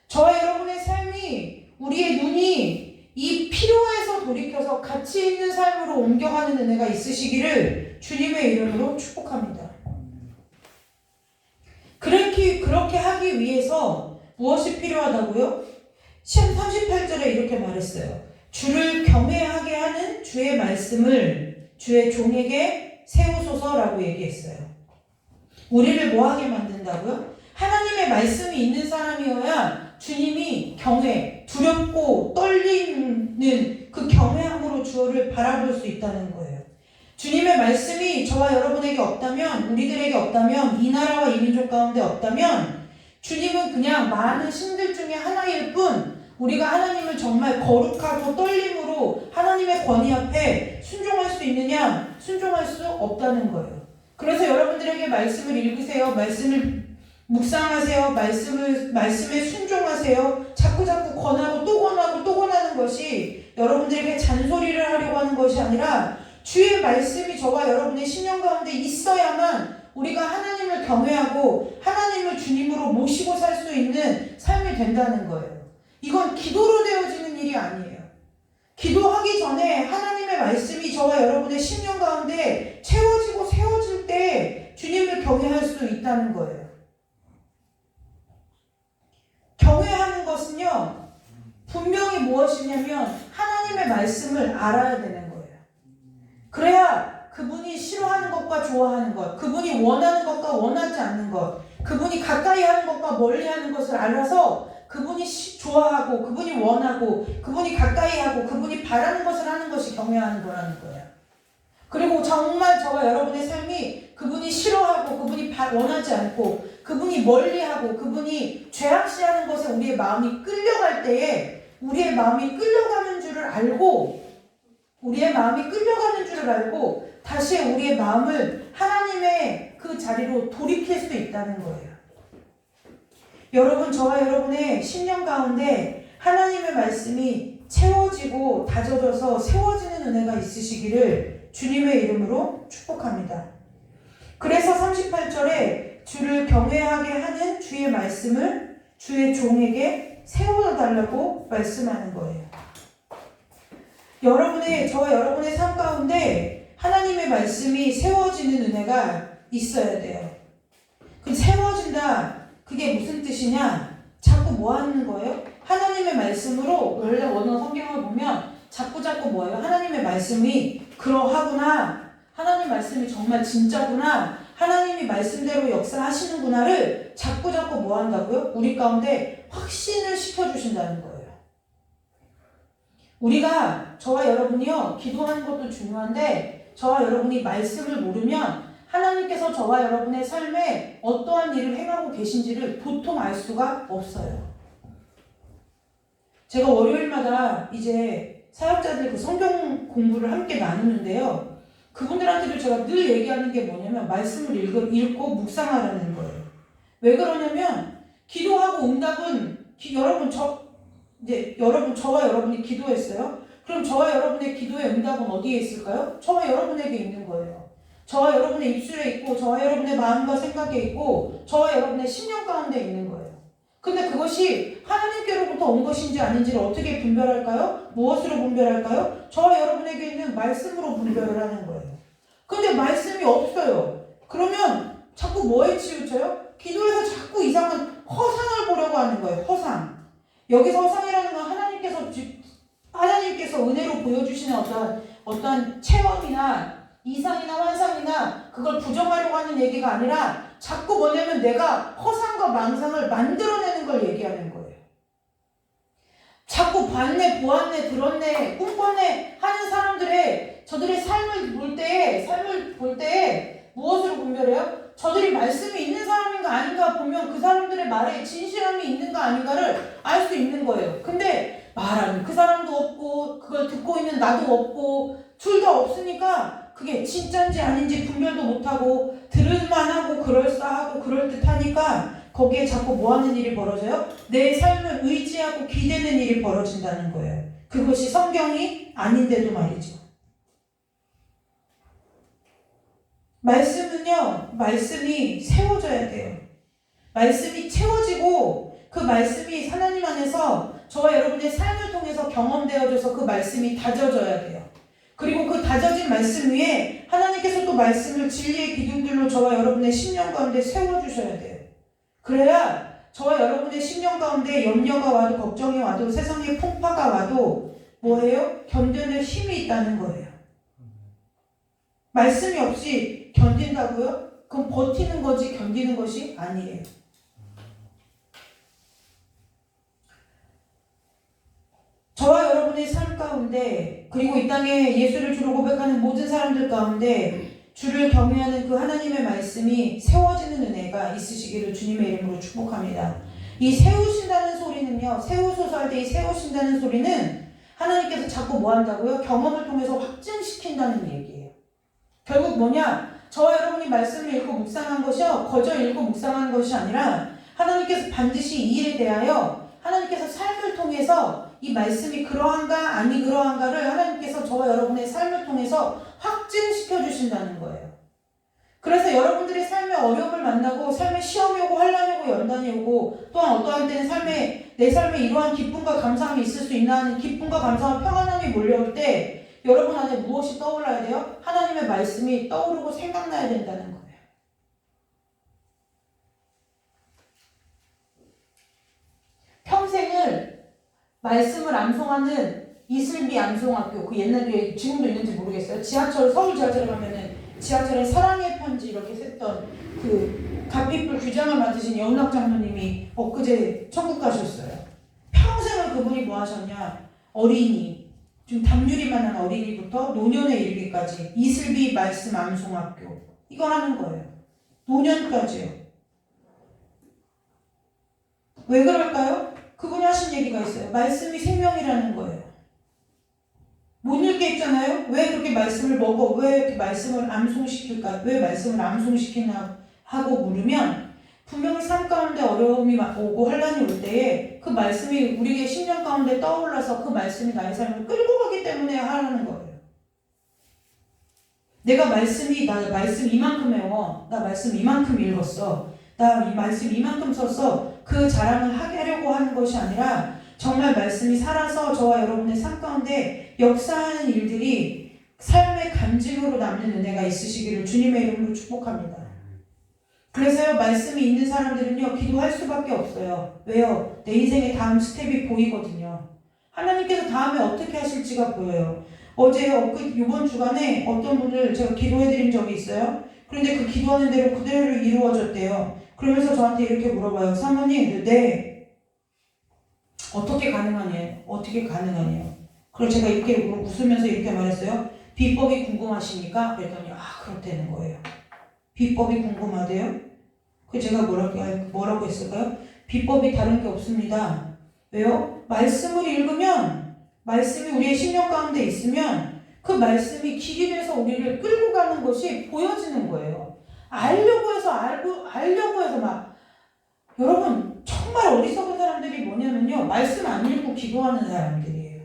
저와 여러분의 삶이, 우리의 눈이 이 필요에서 돌이켜서 가치 있는 삶으로 옮겨가는 은혜가 있으시기를 주님의 이름으로 축복합니다. 그렇게 하기 위해서 무엇이 필요하다고요? 시험 38절에 이렇게 말했어요. 주를 경외하게 하는 주의 말씀을 주의 종에게 세우소서라고 얘기했어요. 우리를 뭐하게 만든다고요? 하나님의 말씀이 있는 사람이어야 주님이 두렵고 떨리는 그 경외함으로 주를 바라볼 수 있다는 거예요. 주님의 말씀이 저와 여러분에게 없다면, 우리들에게 없다면, 이 나라와 이 민족 가운데 없다면 주님은 그냥 많은 신들 중에 하나일 뿐, 우리가 하나님을 정말 거룩하고 떨림으로 하나님의 권위 앞에 순종할 수 있느냐? 순종할 수 없다는 거예요. 그래서 여러분들에게 말씀을 읽으세요. 말씀을 묵상하세요. 말씀에 순종하세요. 자꾸 권하고 또 권하는 것이 여러분들에게 잔소리를 하려고 하는 것이 아니라 주의 말씀이 저와 여러분의 심령 가운데 있어야만 우리가 하나님을 경외하고 하나님을 주님으로 모시고 살 수 있는 삶이 된다는 거예요. 이건 기도로 되어지는 일이 아니에요. 기도하기 전에 하나님의 말씀이 저와 여러분의 심령 가운데 채워지고 세워질 때 주님을 경외할 수 있다는 거예요. 경외하는 것은요, 분명히 무엇이냐면 하나님의 말씀을 알아야 되는 거예요. 그래야 그분이 싫어하는 것과 좋아하는 것, 그분이 원하는 것과 원하지 않는 것, 그분이 가까이 하는 것과 멀리 하는 것을 알아서 그분이 좋아하고, 그분이 원하고, 그분이 가까이 하고, 그분이 바라는 것을 하는 것이 경외하는 거라는 거예요. 그리고 정말 저와 여러분의 삶이 그분이 싫어하고, 그분이 원하지 않고, 그분이 멀리하고, 그분이 죄악시하는 것에 우리의 마음이 끌려갈 때에 우리의 마음이 끌려가는 줄을 알고, 다시 우리의 마음을 하나님의 그 자리로 돌이킬 수 있다는 거예요. 여러분, 저와 여러분의 심령 가운데 하나님의 말씀이 채워지고 다져져서 세워지는 은혜가 있으시기를 주님의 이름으로 축복합니다. 그래서 38절에 주를 경외하게 하는 주의 말씀을 주의 종에게 세워달라고 말씀하는 거예요. 저와 여러분의 삶 가운데 하나님의 말씀이 세워지는 은혜가 있어야 돼요. 세워진다. 그게 무슨 뜻이냐? 자꾸 뭐 하는 거예요? 하나님의 말씀으로, 원래 원어 성경을 보면 자꾸 뭐예요? 하나님의 말씀이 그러하구나. 하나님 말씀이 정말 진짜구나. 하나님이 말씀대로 역사하시는구나를 자꾸 뭐 한다고요? 우리 가운데 확신을 시켜주신다는 거예요. 저와 여러분이요, 기도하는 것도 중요한데 저와 여러분이 말씀을 모르면 하나님께서 저와 여러분의 삶에 어떠한 일을 행하고 계신지를 보통 알 수가 없어요. 제가 월요일마다 이제 사역자들 그 성경 공부를 함께 나누는데요. 그분들한테도 제가 늘 얘기하는 게 뭐냐면 말씀을 읽고 묵상하라는 거예요. 왜 그러냐면 기도하고 응답은 여러분 저와 여러분이 기도했어요? 그럼 저와 여러분의 기도의 응답은 어디에 있을까요? 저와 여러분에게 있는 거예요. 저와 여러분의 입술에 있고 저와 여러분의 마음과 생각에 있고 저와 여러분의 심령 가운데 있는 거예요. 근데 그것이 하나님께로부터 온 것인지 아닌지를 어떻게 분별할까요? 무엇으로 분별할까요? 저와 여러분에게 있는 말씀으로 분별을 하는 거예요. 근데 말씀이 없어요. 그러면 자꾸 뭐에 치우쳐요? 기도에서 자꾸 이상한 허상을 보려고 하는 거예요. 허상. 여기서 허상이라는 건 하나님께서 은혜로 보여주시는 어떤 체험이나 이상이나 환상이나 그걸 부정하려고 하는 얘기가 아니라 자꾸 뭐냐면 내가 허상과 망상을 만들어내는 걸 얘기하는 거예요. 자꾸 봤네, 보았네, 들었네, 꿈꿨네 하는 저들의 삶을 볼 때에 무엇으로 분별해요? 저들이 말씀이 있는 사람인가 아닌가 보면 그 사람들의 말에 진실함이 있는가 아닌가를 알 수 있는 거예요. 근데 말하는 그 사람도 없고 그걸 듣고 있는 나도 없고 둘 다 없으니까 그게 진짜인지 아닌지 분별도 못하고 들을만 하고 그럴싸하고 그럴듯하니까 거기에 자꾸 뭐하는 일이 벌어져요? 내 삶을 의지하고 기대는 일이 벌어진다는 거예요. 그것이 성경이 아닌데도 말이죠. 말씀이 세워져야 돼요. 말씀이 채워지고 그 말씀이 하나님 안에서 저와 여러분의 삶을 통해서 경험되어져서 그 말씀이 다져져야 돼요. 그리고 그 다져진 말씀 위에 하나님께서 또 말씀을 진리의 기둥들로 저와 여러분의 심령 가운데 세워주셔야 돼요. 그래야 저와 여러분의 심령 가운데 염려가 와도 걱정이 와도 세상의 풍파가 와도 뭐예요? 견뎌낼 힘이 있다는 거예요. 말씀이 없이 견딘다고요? 그럼 버티는 거지 견디는 것이 아니에요. 저와 여러분의 삶 가운데 그리고 이 땅에 예수를 주로 고백하는 모든 사람들 가운데 주를 경외하는 그 하나님의 말씀이 세워지는 은혜가 있으시기를 주님의 이름으로 축복합니다. 이 세우신다는 소리는요. 세우소서 할 때 이 세우신다는 소리는 하나님께서 자꾸 뭐 한다고요? 경험을 통해서 확증시킨다는 얘기예요. 결국 뭐냐? 저와 여러분이 말씀을 읽고 묵상한 것이요. 거저 읽고 묵상한 것이 아니라 하나님께서 반드시 이 일에 대하여 하나님께서 삶을 통해서 이 말씀이 그러한가 아니 그러한가를 하나님께서 저와 여러분의 삶을 통해서 확증시켜 주신다는 거예요. 그래서 여러분들의 삶의 어려움을 만나고 삶의 시험이 오고 환난이 오고 연단이 오고 또한 어떠한 때는 내 삶에 이러한 기쁨과 감사함이 있을 수 있나 하는 기쁨과 감사와 평안함이 몰려올 때 여러분 안에 무엇이 떠올라야 돼요? 하나님의 말씀이 떠오르고 생각나야 된다는 거예요. 평생을 말씀을 암송하는 이슬비 암송학교, 그 옛날에 지금도 있는지 모르겠어요. 서울 지하철에 가면은 지하철에 사랑의 편지 이렇게 썼던 그 갓빛불 규장을 맡으신 여운학 장로님이 엊그제 천국 가셨어요. 평생을 그분이 뭐 하셨냐? 어린이, 좀 담유리만 한 어린이부터 노년에 이르기까지 이슬비 말씀 암송학교 이걸 하는 거예요. 노년까지요. 왜 그럴까요? 그분이 하신 얘기가 있어요. 말씀이 생명이라는 거예요. 못 읽게 있잖아요. 왜 그렇게 말씀을 먹어? 왜 이렇게 말씀을 암송시킬까? 왜 말씀을 암송시키나 하고 물으면 분명히 삶 가운데 어려움이 오고 환난이 올 때에 그 말씀이 우리의 심령 가운데 떠올라서 그 말씀이 나의 삶을 끌고 가기 때문에 하라는 거예요. 나 말씀 이만큼 외워. 나 말씀 이만큼 읽었어. 나 이 말씀 이만큼 썼어. 그 자랑을 하려고 하는 것이 아니라 정말 말씀이 살아서 저와 여러분의 삶 가운데 역사하는 일들이 삶의 간증으로 남는 은혜가 있으시기를 주님의 이름으로 축복합니다. 그래서요, 말씀이 있는 사람들은요, 기도할 수밖에 없어요. 왜요? 내 인생의 다음 스텝이 보이거든요. 하나님께서 다음에 어떻게 하실지가 보여요. 이번 주간에 어떤 분을 제가 기도해드린 적이 있어요. 그런데 그 기도하는 대로 그대로 이루어졌대요. 그러면서 저한테 이렇게 물어봐요. 사모님, 어떻게 가능하냐? 그래서 제가 이렇게 웃으면서 이렇게 말했어요. 비법이 궁금하십니까? 그랬더니 그렇다는 거예요. 비법이 궁금하대요? 그래서 제가 뭐라고 했을까요? 비법이 다른 게 없습니다. 왜요? 말씀을 읽으면 말씀이 우리의 심령 가운데 있으면 그 말씀이 길이 돼서 우리를 끌고 가는 것이 보여지는 거예요. 알려고 해서 여러분 정말 어리석은 사람들이 뭐냐면 사람들은요, 말씀 안 읽고 기도하는 사람들이에요.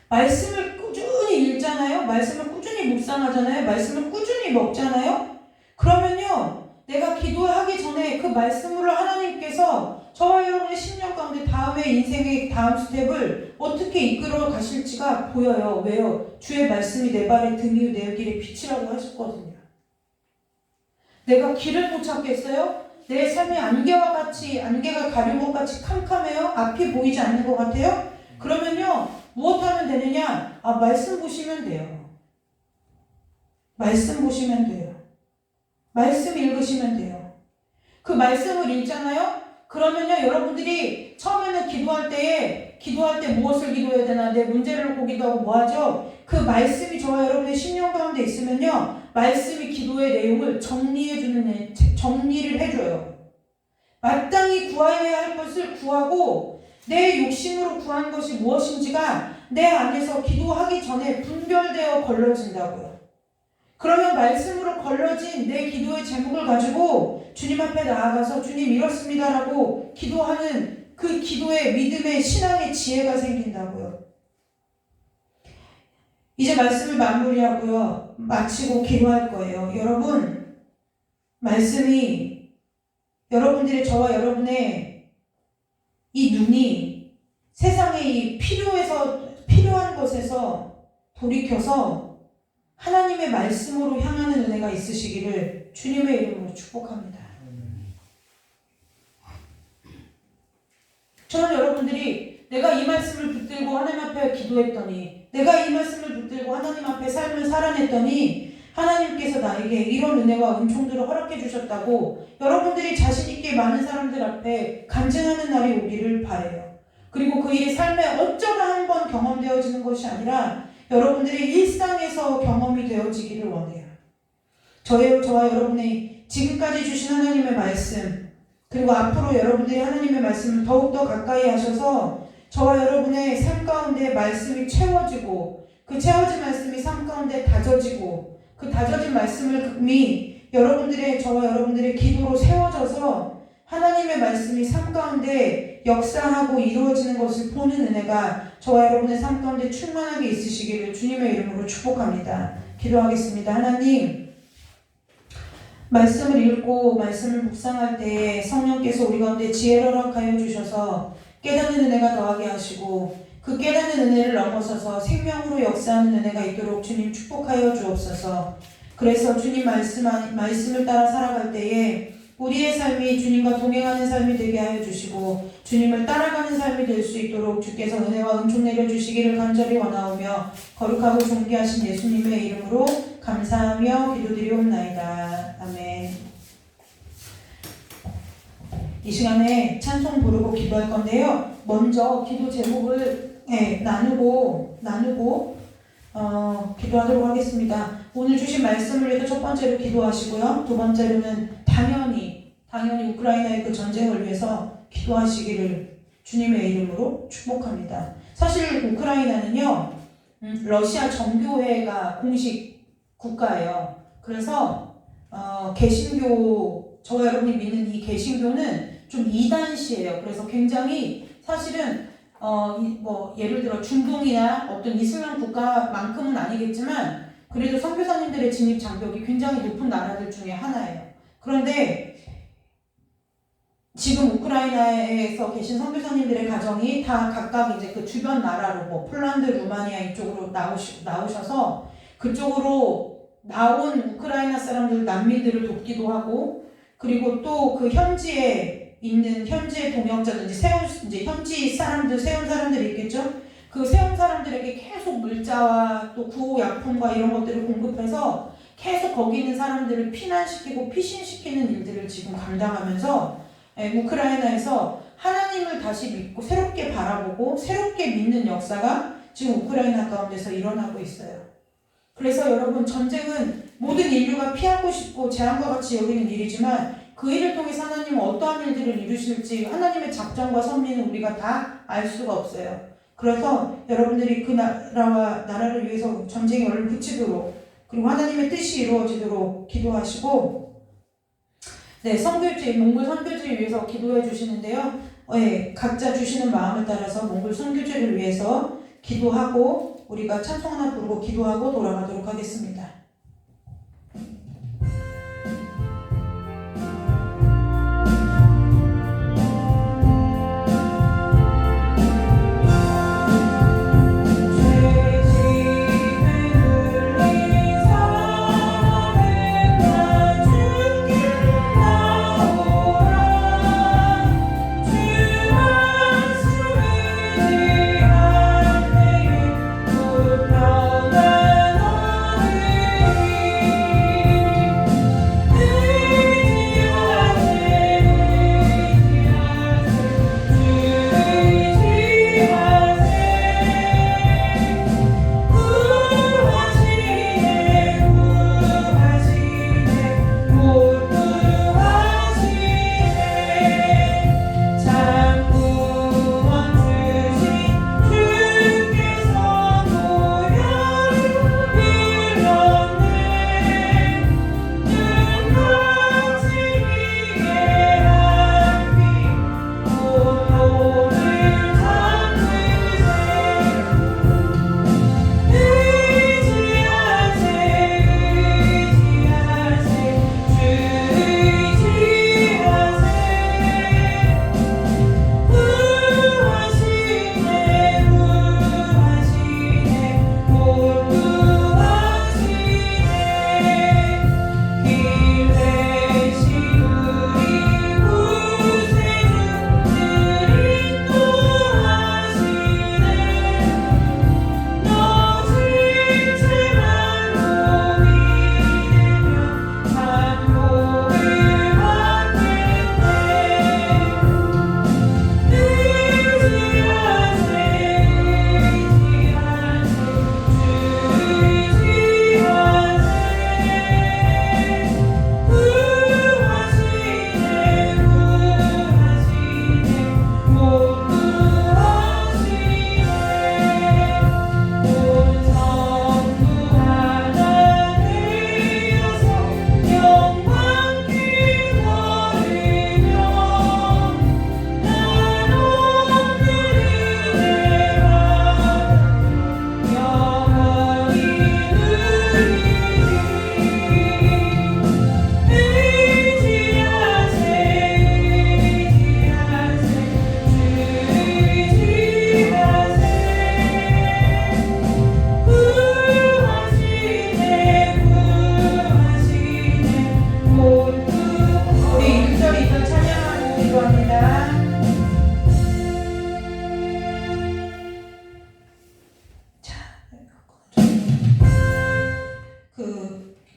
말씀을 꾸준히 읽잖아요. 말씀을 꾸준히 묵상하잖아요. 말씀을 꾸준히 먹잖아요. 그러면요, 내가 기도하기 전에 그 말씀으로 하나님께서 저와 여러분의 10년 가운데 다음의 인생의 다음 스텝을 어떻게 이끌어 가실지가 보여요. 왜요? 주의 말씀이 내 발의 등이요 내 길의 빛이라고 하셨거든요. 내가 길을 못 찾겠어요? 내 삶이 안개가 가린 것 같이 캄캄해요? 앞이 보이지 않는 것 같아요? 그러면요, 무엇 하면 되느냐? 말씀 보시면 돼요. 말씀 보시면 돼요. 말씀 읽으시면 돼요. 그 말씀을 읽잖아요? 그러면요, 여러분들이 처음에는 기도할 때 무엇을 기도해야 되나, 내 문제를 놓고 기도하고 뭐 하죠? 그 말씀이 저와 여러분의 심령 가운데 있으면요, 말씀이 기도의 내용을 정리를 해줘요. 마땅히 구하여야 할 것을 구하고, 내 욕심으로 구한 것이 무엇인지가 내 안에서 기도하기 전에 분별되어 걸러진다고요. 그러면 말씀으로 걸러진 내 기도의 제목을 가지고 주님 앞에 나아가서 주님 이렇습니다라고 기도하는 그 기도의 믿음의 신앙의 지혜가 생긴다고요. 이제 말씀을 마치고 기도할 거예요. 여러분, 말씀이 여러분들의 저와 여러분의 이 눈이 세상의 이 필요한 것에서 돌이켜서 하나님의 말씀으로 향하는 은혜가 있으시기를 주님의 이름으로 축복합니다. 저는 여러분들이 내가 이 말씀을 붙들고 하나님 앞에 기도했더니, 내가 이 말씀을 붙들고 하나님 앞에 삶을 살아냈더니 하나님께서 나에게 이런 은혜와 은총들을 허락해 주셨다고 여러분들이 자신 있게 많은 사람들 앞에 간증하는 날이 오기를 바라요. 그리고 그 일이 삶에 어쩌다 한 번 경험되어지는 것이 아니라 여러분들의 일상에서 경험이 되어지기를 원해요. 저와 여러분의 지금까지 주신 하나님의 말씀, 그리고 앞으로 여러분들이 하나님의 말씀을 더욱더 가까이 하셔서 저와 여러분의 삶 가운데 말씀이 채워지고, 그 채워진 말씀이 삶 가운데 다져지고, 그 다져진 말씀이 저와 여러분들의 기도로 세워져서 하나님의 말씀이 삶 가운데 역사하고 이루어지는 것을 보는 은혜가 저와 여러분의 삶 가운데 충만하게 있으시기를 주님의 이름으로 축복합니다. 기도하겠습니다. 하나님, 말씀을 읽고 말씀을 묵상할 때 성령께서 우리 가운데 지혜를 허락하여 주셔서 깨닫는 은혜가 더하게 하시고, 그 깨닫는 은혜를 넘어서서 생명으로 역사하는 은혜가 있도록 주님 축복하여 주옵소서. 그래서 주님 말씀을 따라 살아갈 때에 우리의 삶이 주님과 동행하는 삶이 되게 하여 주시고, 주님을 따라가는 삶이 될 수 있도록 주께서 은혜와 은총 내려주시기를 간절히 원하오며, 거룩하고 존귀하신 예수님의 이름으로 감사하며 기도드리옵나이다. 아멘. 이 시간에 찬송 부르고 기도할 건데요. 먼저 기도 제목을 나누고 기도하도록 하겠습니다. 오늘 주신 말씀을 위해서 첫 번째로 기도하시고요. 두 번째로는 당연히 우크라이나의 그 전쟁을 위해서 기도하시기를 주님의 이름으로 축복합니다. 사실 우크라이나는요, 러시아 정교회가 공식 국가예요. 그래서 개신교, 저와 여러분이 믿는 이 개신교는 좀 이단시예요. 그래서 굉장히 사실은 예를 들어 중동이나 어떤 이슬람 국가만큼은 아니겠지만 그래도 선교사님들의 진입 장벽이 굉장히 높은 나라들 중에 하나예요. 그런데 지금 우크라이나에서 계신 선교사님들의 가정이 다 각각 이제 그 주변 나라로 폴란드, 루마니아 이쪽으로 나오셔서 그쪽으로 나온 우크라이나 사람들, 난민들을 돕기도 하고, 그리고 또 그 현지에 있는 현지의 동역자든지 현지 사람들, 세운 사람들이 있겠죠? 그 세운 사람들에게 계속 물자와 또 구호약품과 이런 것들을 공급해서 계속 거기 있는 사람들을 피난시키고 피신시키는 일들을 지금 감당하면서 우크라이나에서 하나님을 다시 믿고 새롭게 바라보고 새롭게 믿는 역사가 지금 우크라이나 가운데서 일어나고 있어요. 그래서 여러분, 전쟁은 모든 인류가 피하고 싶고 재앙과 같이 여기는 일이지만 그 일을 통해서 하나님은 어떠한 일들을 이루실지 하나님의 작정과 섭리는 우리가 다 알 수가 없어요. 그래서 여러분들이 그 나라를 위해서 전쟁이 얼른 그치도록, 그리고 하나님의 뜻이 이루어지도록 기도하시고, 네, 몽골 선교지를 위해서 기도해 주시는데요. 각자 주시는 마음을 따라서 몽골 선교지를 위해서 기도하고 우리가 찬송 하나 부르고 기도하고 돌아가도록 하겠습니다.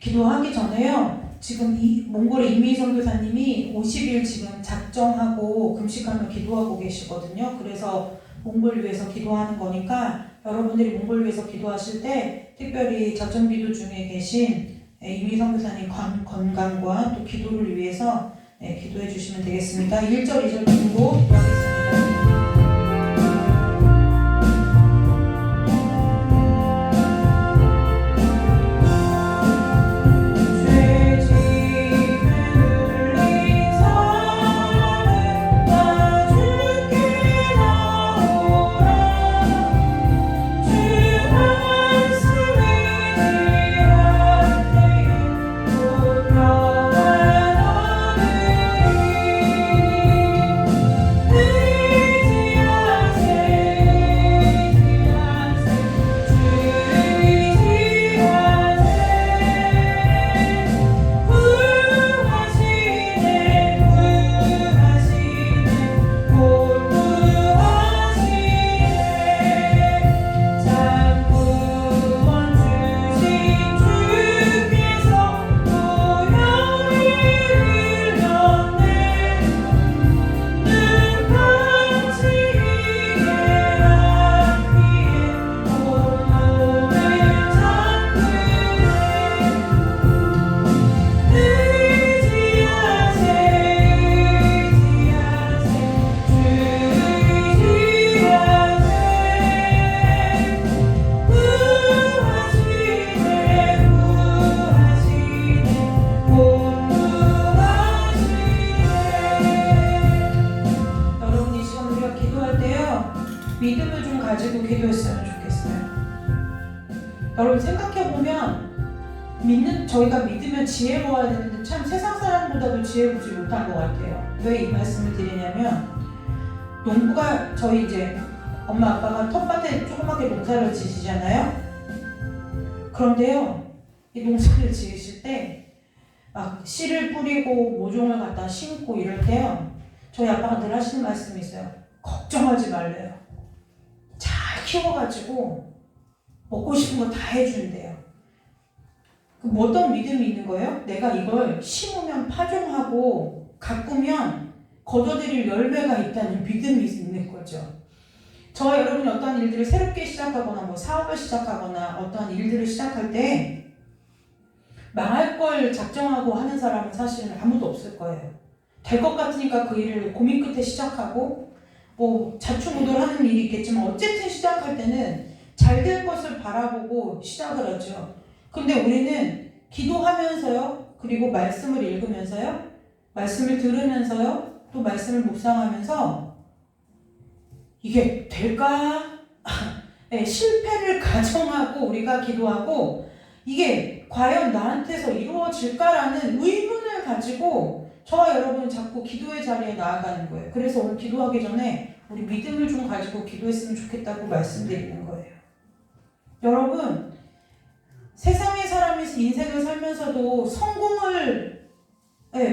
기도하기 전에요. 지금 이 몽골의 이미 선교사님이 50일 지금 작정하고 금식하며 기도하고 계시거든요. 그래서 몽골 위해서 기도하는 거니까 여러분들이 몽골 위해서 기도하실 때 특별히 작정기도 중에 계신 이미 선교사님 건강과 또 기도를 위해서 기도해 주시면 되겠습니다. 1절, 2절 부르고 기도하겠습니다. 믿음을 좀 가지고 기도했으면 좋겠어요. 여러분 생각해보면 저희가 믿으면 지혜로워야 되는데 참 세상 사람보다도 지혜롭지 못한 것 같아요. 왜 이 말씀을 드리냐면 농부가 저희 이제 엄마 아빠가 텃밭에 조그맣게 농사를 지시잖아요. 그런데요, 이 농사를 지으실 때 막 씨를 뿌리고 모종을 갖다 심고 이럴 때요, 저희 아빠가 늘 하시는 말씀이 있어요. 걱정하지 말래요. 잘 키워가지고 먹고 싶은 거 다 해준대요. 그럼 어떤 믿음이 있는 거예요? 내가 이걸 심으면 파종하고 가꾸면 거둬들일 열매가 있다는 믿음이 있는 거죠. 저와 여러분이 어떠한 일들을 새롭게 시작하거나 뭐 사업을 시작하거나 어떠한 일들을 시작할 때 망할 걸 작정하고 하는 사람은 사실은 아무도 없을 거예요. 될 것 같으니까 그 일을 고민 끝에 시작하고 뭐 좌충우돌하는 일이 있겠지만 어쨌든 시작할 때는 잘 될 것을 바라보고 시작을 하죠. 근데 우리는 기도하면서요, 그리고 말씀을 읽으면서요, 말씀을 들으면서요, 또 말씀을 묵상하면서 이게 될까? 네, 실패를 가정하고 우리가 기도하고 이게 과연 나한테서 이루어질까라는 의문을 가지고 저와 여러분은 자꾸 기도의 자리에 나아가는 거예요. 그래서 오늘 기도하기 전에 우리 믿음을 좀 가지고 기도했으면 좋겠다고 말씀드리는 거예요. 여러분, 세상의 사람이 인생을 살면서도 성공을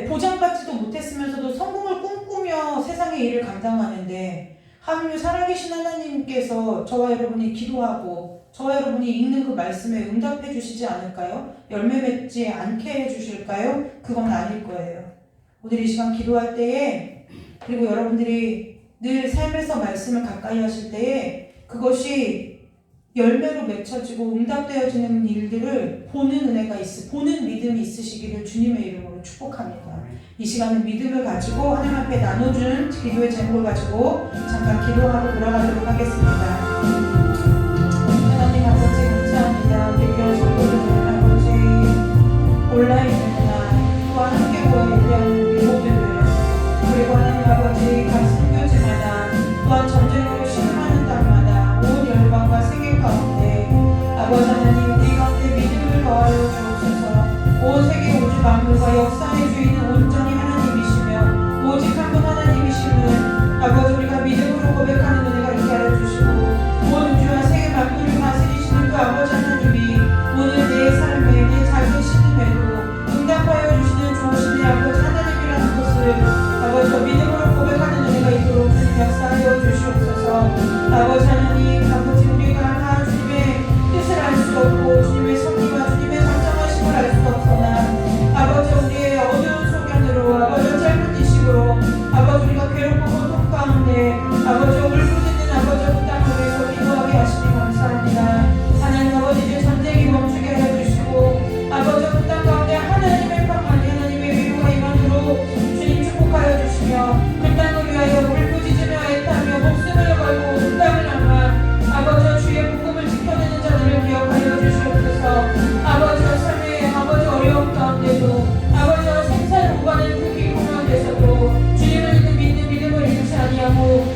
보장받지도 못했으면서도 성공을 꿈꾸며 세상의 일을 감당하는데 하물며 살아계신 하나님께서 저와 여러분이 기도하고 저와 여러분이 읽는 그 말씀에 응답해 주시지 않을까요? 열매 맺지 않게 해 주실까요? 그건 아닐 거예요. 오늘 이 시간 기도할 때에, 그리고 여러분들이 늘 삶에서 말씀을 가까이 하실 때에 그것이 열매로 맺혀지고 응답되어지는 일들을 보는 은혜가 보는 믿음이 있으시기를 주님의 이름으로 축복합니다. 이 시간은 믿음을 가지고 하나님 앞에 나눠준 기도의 제목을 가지고 잠깐 기도하고 돌아가도록 하겠습니다. 하나님 아버지 감사합니다. 우리 귀한 성도들 아버지 온라인이나 또한 함께 모여 예배하는 우리 모두들, 그리고 하나님 아버지 각 선교지마다 또한 전쟁으로 신음하는 땅마다 온 열방과 세계 가운데 아버지 하나님 우리 가운데 믿음을 더하여 주옵소서. 온 세계 우주 만물과 역사의 주인은 온전히 하나님이시며 오직 한 분 하나님이심을 아버지 우리가 믿음으로 고백하는 은혜가 있게 하여 주시고 온 우주와 세계 만물을 다스리시는 그 아버지 하나님이 오늘 내 삶에 내 작은 신음에도 응답하여 주시는 좋으신 아버지 하나님이라는 것을 아버지 믿음으로 고백하는 은혜가 있도록 주님 역사하여 주시옵소서. 아버지 하나님 아버지 우리가 다 주님의 뜻을 알 수 없고 주님의 섭리와 주님의 작정하심을 알 수 없으나 아버지 우리의 어두운 소견으로 아버지 짧은 지식으로 아버지 우리가 괴롭고 고통 가운데 아버지 울부짖는 아버지 그 땅을 위해서 기도하게 하시니 감사합니다. 하나님 아버지 이제 전쟁이 멈추게 해주시고 아버지 그 땅 가운데 하나님의 평안이 하나님의 위로가 임함으로 주님 축복하여 주시며 그 땅을 위하여 울부짖으며 애타며 목숨을 걸고 그 땅을 향한 아버지 주의 복음을 지켜내는 자들을 기억하여 주시옵소서. 아버지 삶의 아버지 어려움 가운데도 아버지 생사를 오가는 그 길 가운데서도 주님을 믿는 믿음을 잃지 아니하고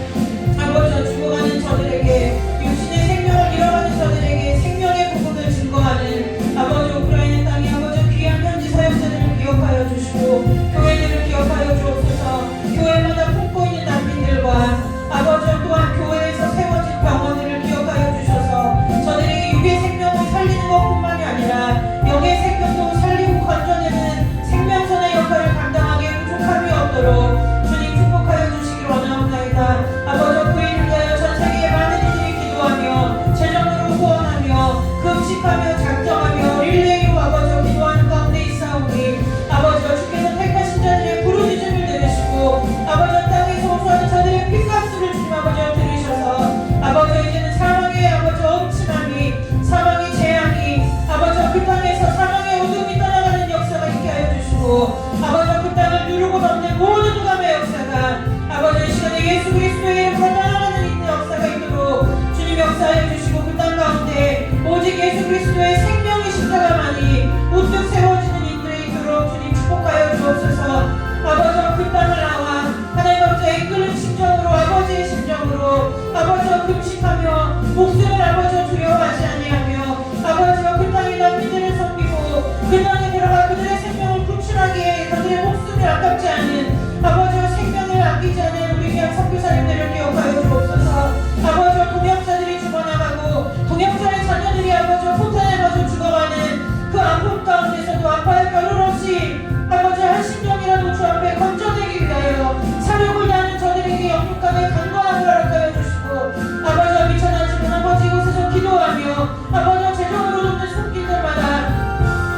아버지 죽어가는 저들에게 육신의 생명을 잃어가는 저들에게 생명의 복음을 증거하는 아버지 우크라이나 땅에 아버지 귀한 현지 사역자들을 기억하여 주시고 교회들을 기억하여 주옵소서. 교회마다 품고 있는 난민들과 아버지 또한 교회에서 세워진 병원들을 기억하여 주셔서 저들에게 육의 생명을 살리는 것뿐만이 아니라 영의 생명도 살리고 건져내는 생명선의 역할을 감당하기에 부족함이 없도록 주님 축복하여 주시기를 원하옵나이다. 아버지 그 일을 위하여 전 세계의 많은 이들이 기도하며 재정으로 후원하며 금식하며 작정하며 릴레이로 아버지 기도하는 가운데 있사오니 아버지 주께서 택하신 자들의 부르짖음을 들으시고 아버지 땅에서 호소하는 자들의 핏값을 주님 아버지 들으셔서 아버지 이제는 사망의 아버지 엄침함이 사망의 재앙이 아버지 그 땅에서 사망의 어둠이 떠나가는 역사가 있게 하여 주시고 아버지 그 땅을 누르고 넘는 모든 누감의 역사가 아버지 이 시간에 예수 그리스도의 이름으로 떠나가는 있는 역사가 있도록 주님 역사해 주시고 그 땅 가운데 오직 예수 그리스도의 생명의 십자가만이 우뚝 세워지는 일들이 있도록 주님 축복하여 주옵소서. 아버지 그 땅을 나와 하나님 아버지 이끄는 심정으로 아버지의 심정으로 아버지 금식하며 목숨을 아버지와 두려워하지 아니하며 아버지와 그 땅의 난민들을 섬기고 그 땅에 들어가 그들의 생명을 구출하기에 그들의 목숨이 아깝지 않은 아버지와 생명을 아끼지 않은 우리 귀한 선교사님들을 기억하여 주옵소서. 아버지와 동역자들이 죽어나가고 동역자의 자녀들이 아버지와 포탄에 맞아 죽어가는 그 아픔 가운데서도 아파할 겨를 없이 아버지 한 심령이라도 주 앞에 건져내기 위하여 사력을 다하는 저들에게 영육간의 강건함을 허락하여 주시고 아버지와 미천하지만 아버지 이곳에서 기도하며 아버지와 재정으로 돕는 손길들마다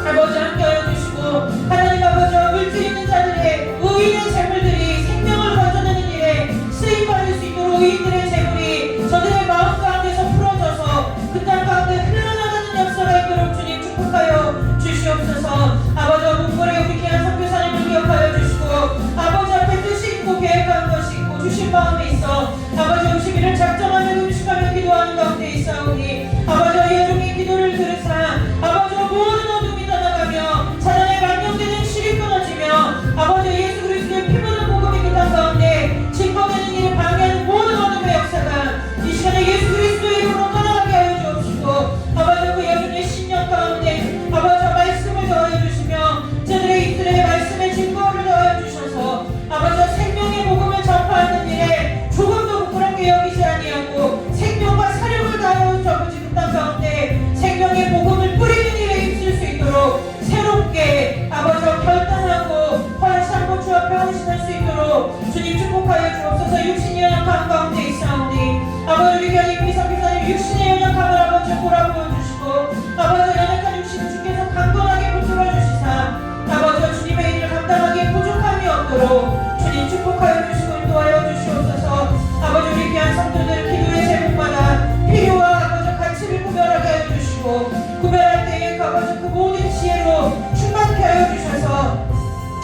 아버지 함께하여 주시고 하나님 아버지와 물질 있는 자들의 의인의 재물들이 생명을 건져내는 일에 쓰임받을 수 있도록 의인들의 재물이 저들의 마음 가운데서 풀어져서 그 땅 가운데 흘러나가는 역사가 있도록 주님 축복하여 주시옵소서. 아버지와 문고래 우리 귀한 선교사님을 기억하여 주시고 아버지 앞에 뜻이 있고 계획한 것이 있고 주신 마음이 있어 아버지 50일을 작정하며 금식하며 기도하는 가운데 있사오니 아버지와 예종의 기도를 들으사 아버지와 모든 어둠이 떠나가며 사단의 만명되는 실이 끊어지며 아버지 예수 그리스도의 피 묻은 복음이 그 땅 가운데 증거되는 일을 방해하는 모든 어둠의 역사가 이 시간에 예수 그리스도의 이름으로 떠나가게 하여 주옵시고 아버지 그 여전의 신령 가운데 아버지와 말씀을 더하여 주시며 저들의 입술에 말씀의 증거를 더하여 주셔서 아버지와 생명의 복음을 전파하는 일에 조금도 부끄럽게 여기지 아니하고 생명과 사력을 다하여 아버지 그 땅 가운데 생명의 복음을 뿌리는 일에 힘쓸 수 있도록 새롭게 아버지와 결단하고 다시 한번 주 앞에 헌신할 수 있도록 주님 축복하여 주옵소서. 육신의 연약함 가운데 있사오니 아버지 우리 귀한 이미 선교사님 육신의 연약함을 아버지 보라보여 주시고 아버지 연약한 육신을 주께서 강건하게 붙들어 주시사 아버지와 주님의 일을 감당하기에 부족함이 없도록 주님 축복하여 주시고 인도하여 주시옵소서. 아버지 우리 귀한 성도들 기도의 제목마다 필요와 아버지 가치를 구별하게 하여 주시고 구별할 때에 아버지 그 모든 지혜로 충만케 하여 주셔서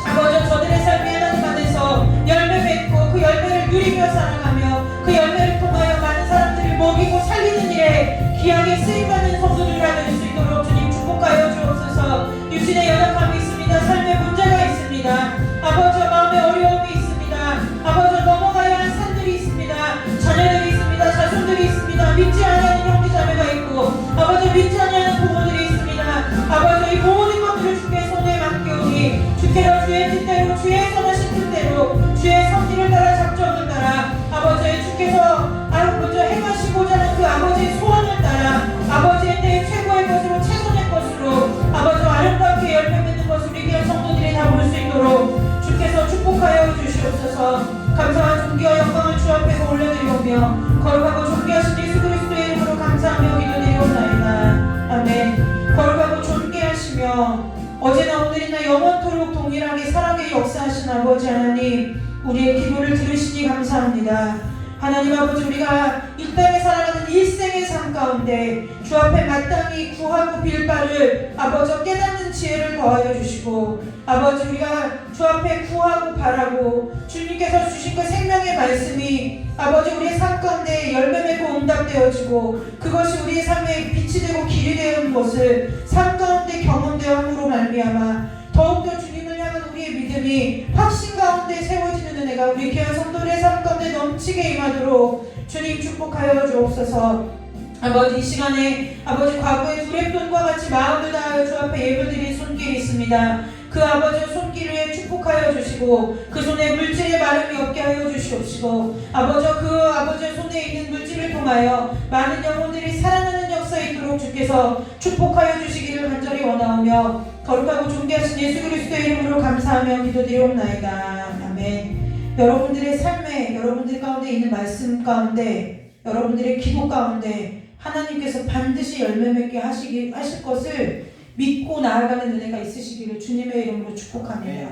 아버지 저들의 삶이 하나님 안에서 열매 맺고 그 열매를 누리며 살아가며 그 열매를 통하여 많은 사람들을 먹이고 살리는 일에 귀하게 쓰임받는 성도들이라 될 수 있도록 주님 축복하여 주옵소서. 육신의 연약함이 있습니다. 삶의 문제가 있습니다. 아버지와 마음의 어려움이 있습니다. 아버지 넘어가야 할 산들이 있습니다. 자녀들이 있습니다. 자손들이 있습니다. 믿지 않는 형제자매가 있고 아버지 믿지 않는 부모들이 있습니다. 아버지 이 모든 것들을 주께 손에 맡기오니 주께로 주의 뜻대로 주의 선하신 뜻대로 주의 섭리를 따라 작정을 따라 아버지 주께서 먼저 행하시고자 하는 그 아버지의 소원을 따라 아버지의 때에 최고의 것으로 최선의 것으로 아버지 아름답게 열매 맺는 것을 우리 귀한 성도들이 다 볼 수 있도록 주께서 축복하여 주시옵소서. 감사한 존귀와 영광을 주 앞에 올려드리오며 거룩하고 존귀하신 예수 그리스도의 이름으로 감사하며 기도드리옵나이다. 아멘. 거룩하고 존귀하시며 어제나 오늘이나 영원토록 동일하게 사랑의 역사하신 아버지 하나님 우리의 기도를 들으시니 감사합니다. 하나님 아버지 우리가 이 땅에 살아가는 일생의 삶 가운데 주 앞에 마땅히 구하고 빌 바를 아버지 깨닫는 지혜를 더하여 주시고 아버지 우리가 주 앞에 구하고 바라고 주님께서 주신 그 생명의 말씀이 아버지 우리의 삶 가운데 열매 맺고 응답되어지고 그것이 우리의 삶에 빛이 되고 길이 되는 것을 삶 가운데 경험되어 함으로 말미암아 더욱더 주님을 향한 우리의 믿음이 확신 가운데 세워지는 은혜가 우리 귀한 성도들의 삶 가운데 넘치게 임하도록 주님 축복하여 주옵소서. 아버지 이 시간에 아버지 과거의 두랩돈과 같이 마음을 다하여 주 앞에 예배드린 손길이 있습니다. 그 아버지의 손길을 축복하여 주시고 그 손에 물질의 마름이 없게 하여 주시옵시고 아버지 그 아버지의 손에 있는 물질을 통하여 많은 영혼들이 살아나는 역사에 있도록 주께서 축복하여 주시기를 간절히 원하오며 거룩하고 존귀하신 예수 그리스도의 이름으로 감사하며 기도드리옵나이다. 아멘. 여러분들의 삶에 여러분들 가운데 있는 말씀 가운데 여러분들의 기도 가운데 하나님께서 반드시 열매 맺게 하실 것을 믿고 나아가는 은혜가 있으시기를 주님의 이름으로 축복합니다.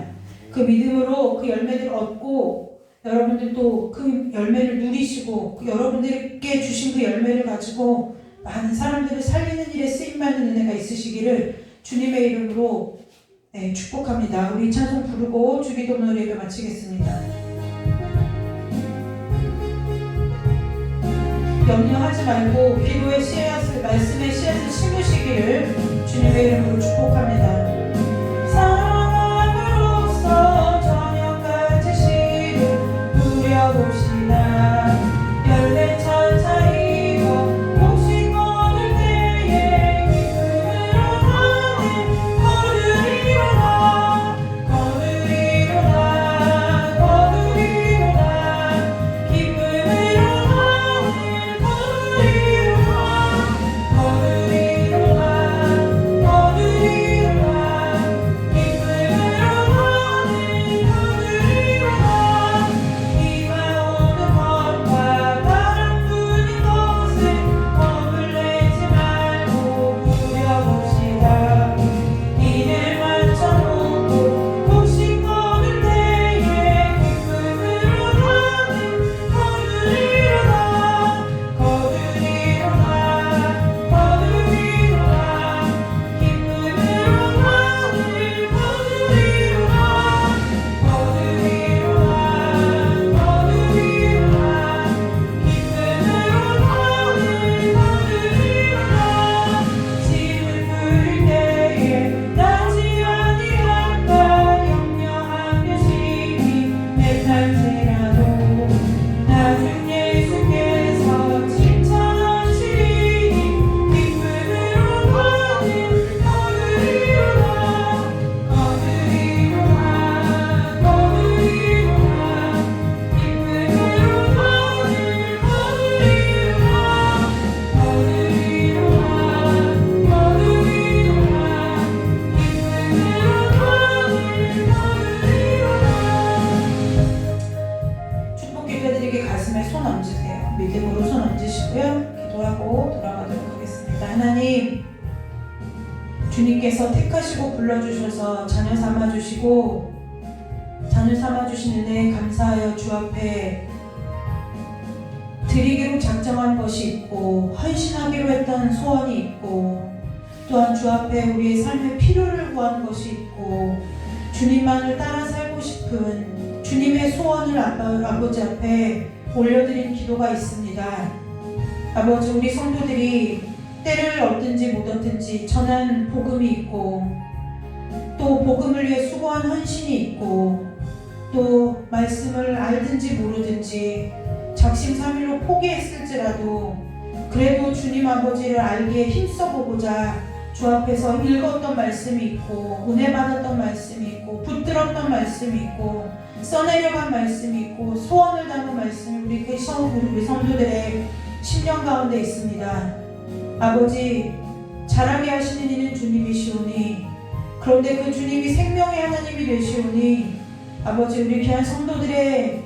그 믿음으로 그 열매를 얻고 여러분들도 그 열매를 누리시고 그 여러분들께 주신 그 열매를 가지고 많은 사람들을 살리는 일에 쓰임받는 은혜가 있으시기를 주님의 이름으로 축복합니다. 우리 찬송 부르고 주기도문 예배 마치겠습니다. 염려하지 말고 기도의 씨앗을 말씀의 씨앗을 심으시기를 주님의 이름으로 축복합니다. 사랑으로서 저녁같이 시를 누려봅시다. 열매 천사이 예배드리기 가슴에 손 얹으세요. 믿음으로 손 얹으시고요. 기도하고 돌아가도록 하겠습니다. 하나님, 주님께서 택하시고 불러주셔서 자녀 삼아주시고 자녀 삼아주신 은혜에 감사하여 주 앞에 드리기로 작정한 것이 있고 헌신하기로 했던 소원이 있고 또한 주 앞에 우리의 삶의 필요를 구한 것이 있고 주님만을 따라 살고 싶은 주님의 소원을 아버지 앞에 올려드린 기도가 있습니다. 아버지, 우리 성도들이 때를 얻든지 못 얻든지 전한 복음이 있고 또 복음을 위해 수고한 헌신이 있고 또 말씀을 알든지 모르든지 작심삼일로 포기했을지라도 그래도 주님 아버지를 알기에 힘써보고자 주 앞에서 읽었던 말씀이 있고 은혜 받았던 말씀이 있고 붙들었던 말씀이 있고 써내려간 말씀이 있고 소원을 담은 말씀이 우리 성도들의 심령 가운데 있습니다. 아버지, 자라게 하시는 이는 주님이시오니 그런데 그 주님이 생명의 하나님이 되시오니 아버지, 우리 귀한 성도들의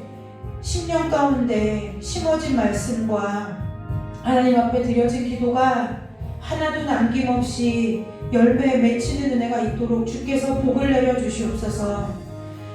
심령 가운데 심어진 말씀과 하나님 앞에 드려진 기도가 하나도 남김없이 10배 맺히는 은혜가 있도록 주께서 복을 내려주시옵소서.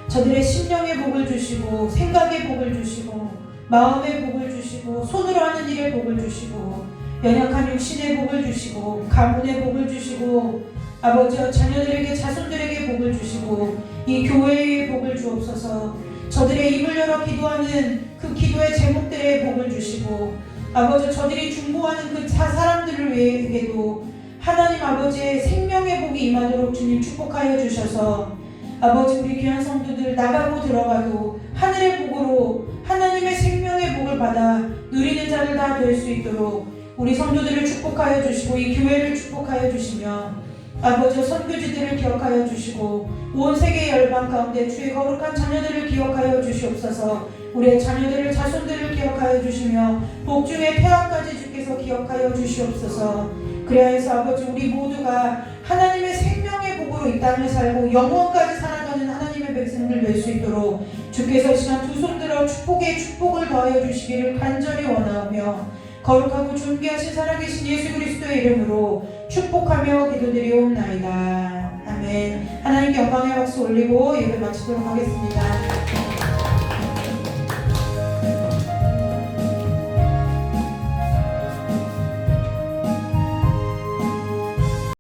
저들의 심령의 복을 주시고 생각의 복을 주시고 마음의 복을 주시고 손으로 하는 일의 복을 주시고 연약한 육신의 복을 주시고 가문의 복을 주시고 아버지, 자녀들에게 자손들에게 복을 주시고 이 교회의 복을 주옵소서. 저들의 입을 열어 기도하는 그 기도의 제목들의 복을 주시고 아버지, 저들이 중보하는 그 사람들을 위해도 하나님 아버지의 생명의 복이 임하도록 주님 축복하여 주셔서 아버지, 우리 귀한 성도들 나가고 들어가도 하늘의 복으로 하나님의 생명의 복을 받아 누리는 자들 다 될 수 있도록 우리 성도들을 축복하여 주시고 이 교회를 축복하여 주시며 아버지, 선교지들을 기억하여 주시고 온 세계 열방 가운데 주의 거룩한 자녀들을 기억하여 주시옵소서. 우리의 자녀들을 자손들을 기억하여 주시며 복중의 태아까지 주께서 기억하여 주시옵소서. 그래야해서 아버지, 우리 모두가 하나님의 생명의 복으로 이 땅을 살고 영원까지 살아가는 하나님의 백성들 될 수 있도록 주께서 이 시간 두 손 들어 축복에 축복을 더하여 주시기를 간절히 원하오며 거룩하고 존귀하신 살아계신 예수 그리스도의 이름으로 축복하며 기도드리옵나이다. 아멘. 하나님께 영광의 박수 올리고 예배 마치도록 하겠습니다.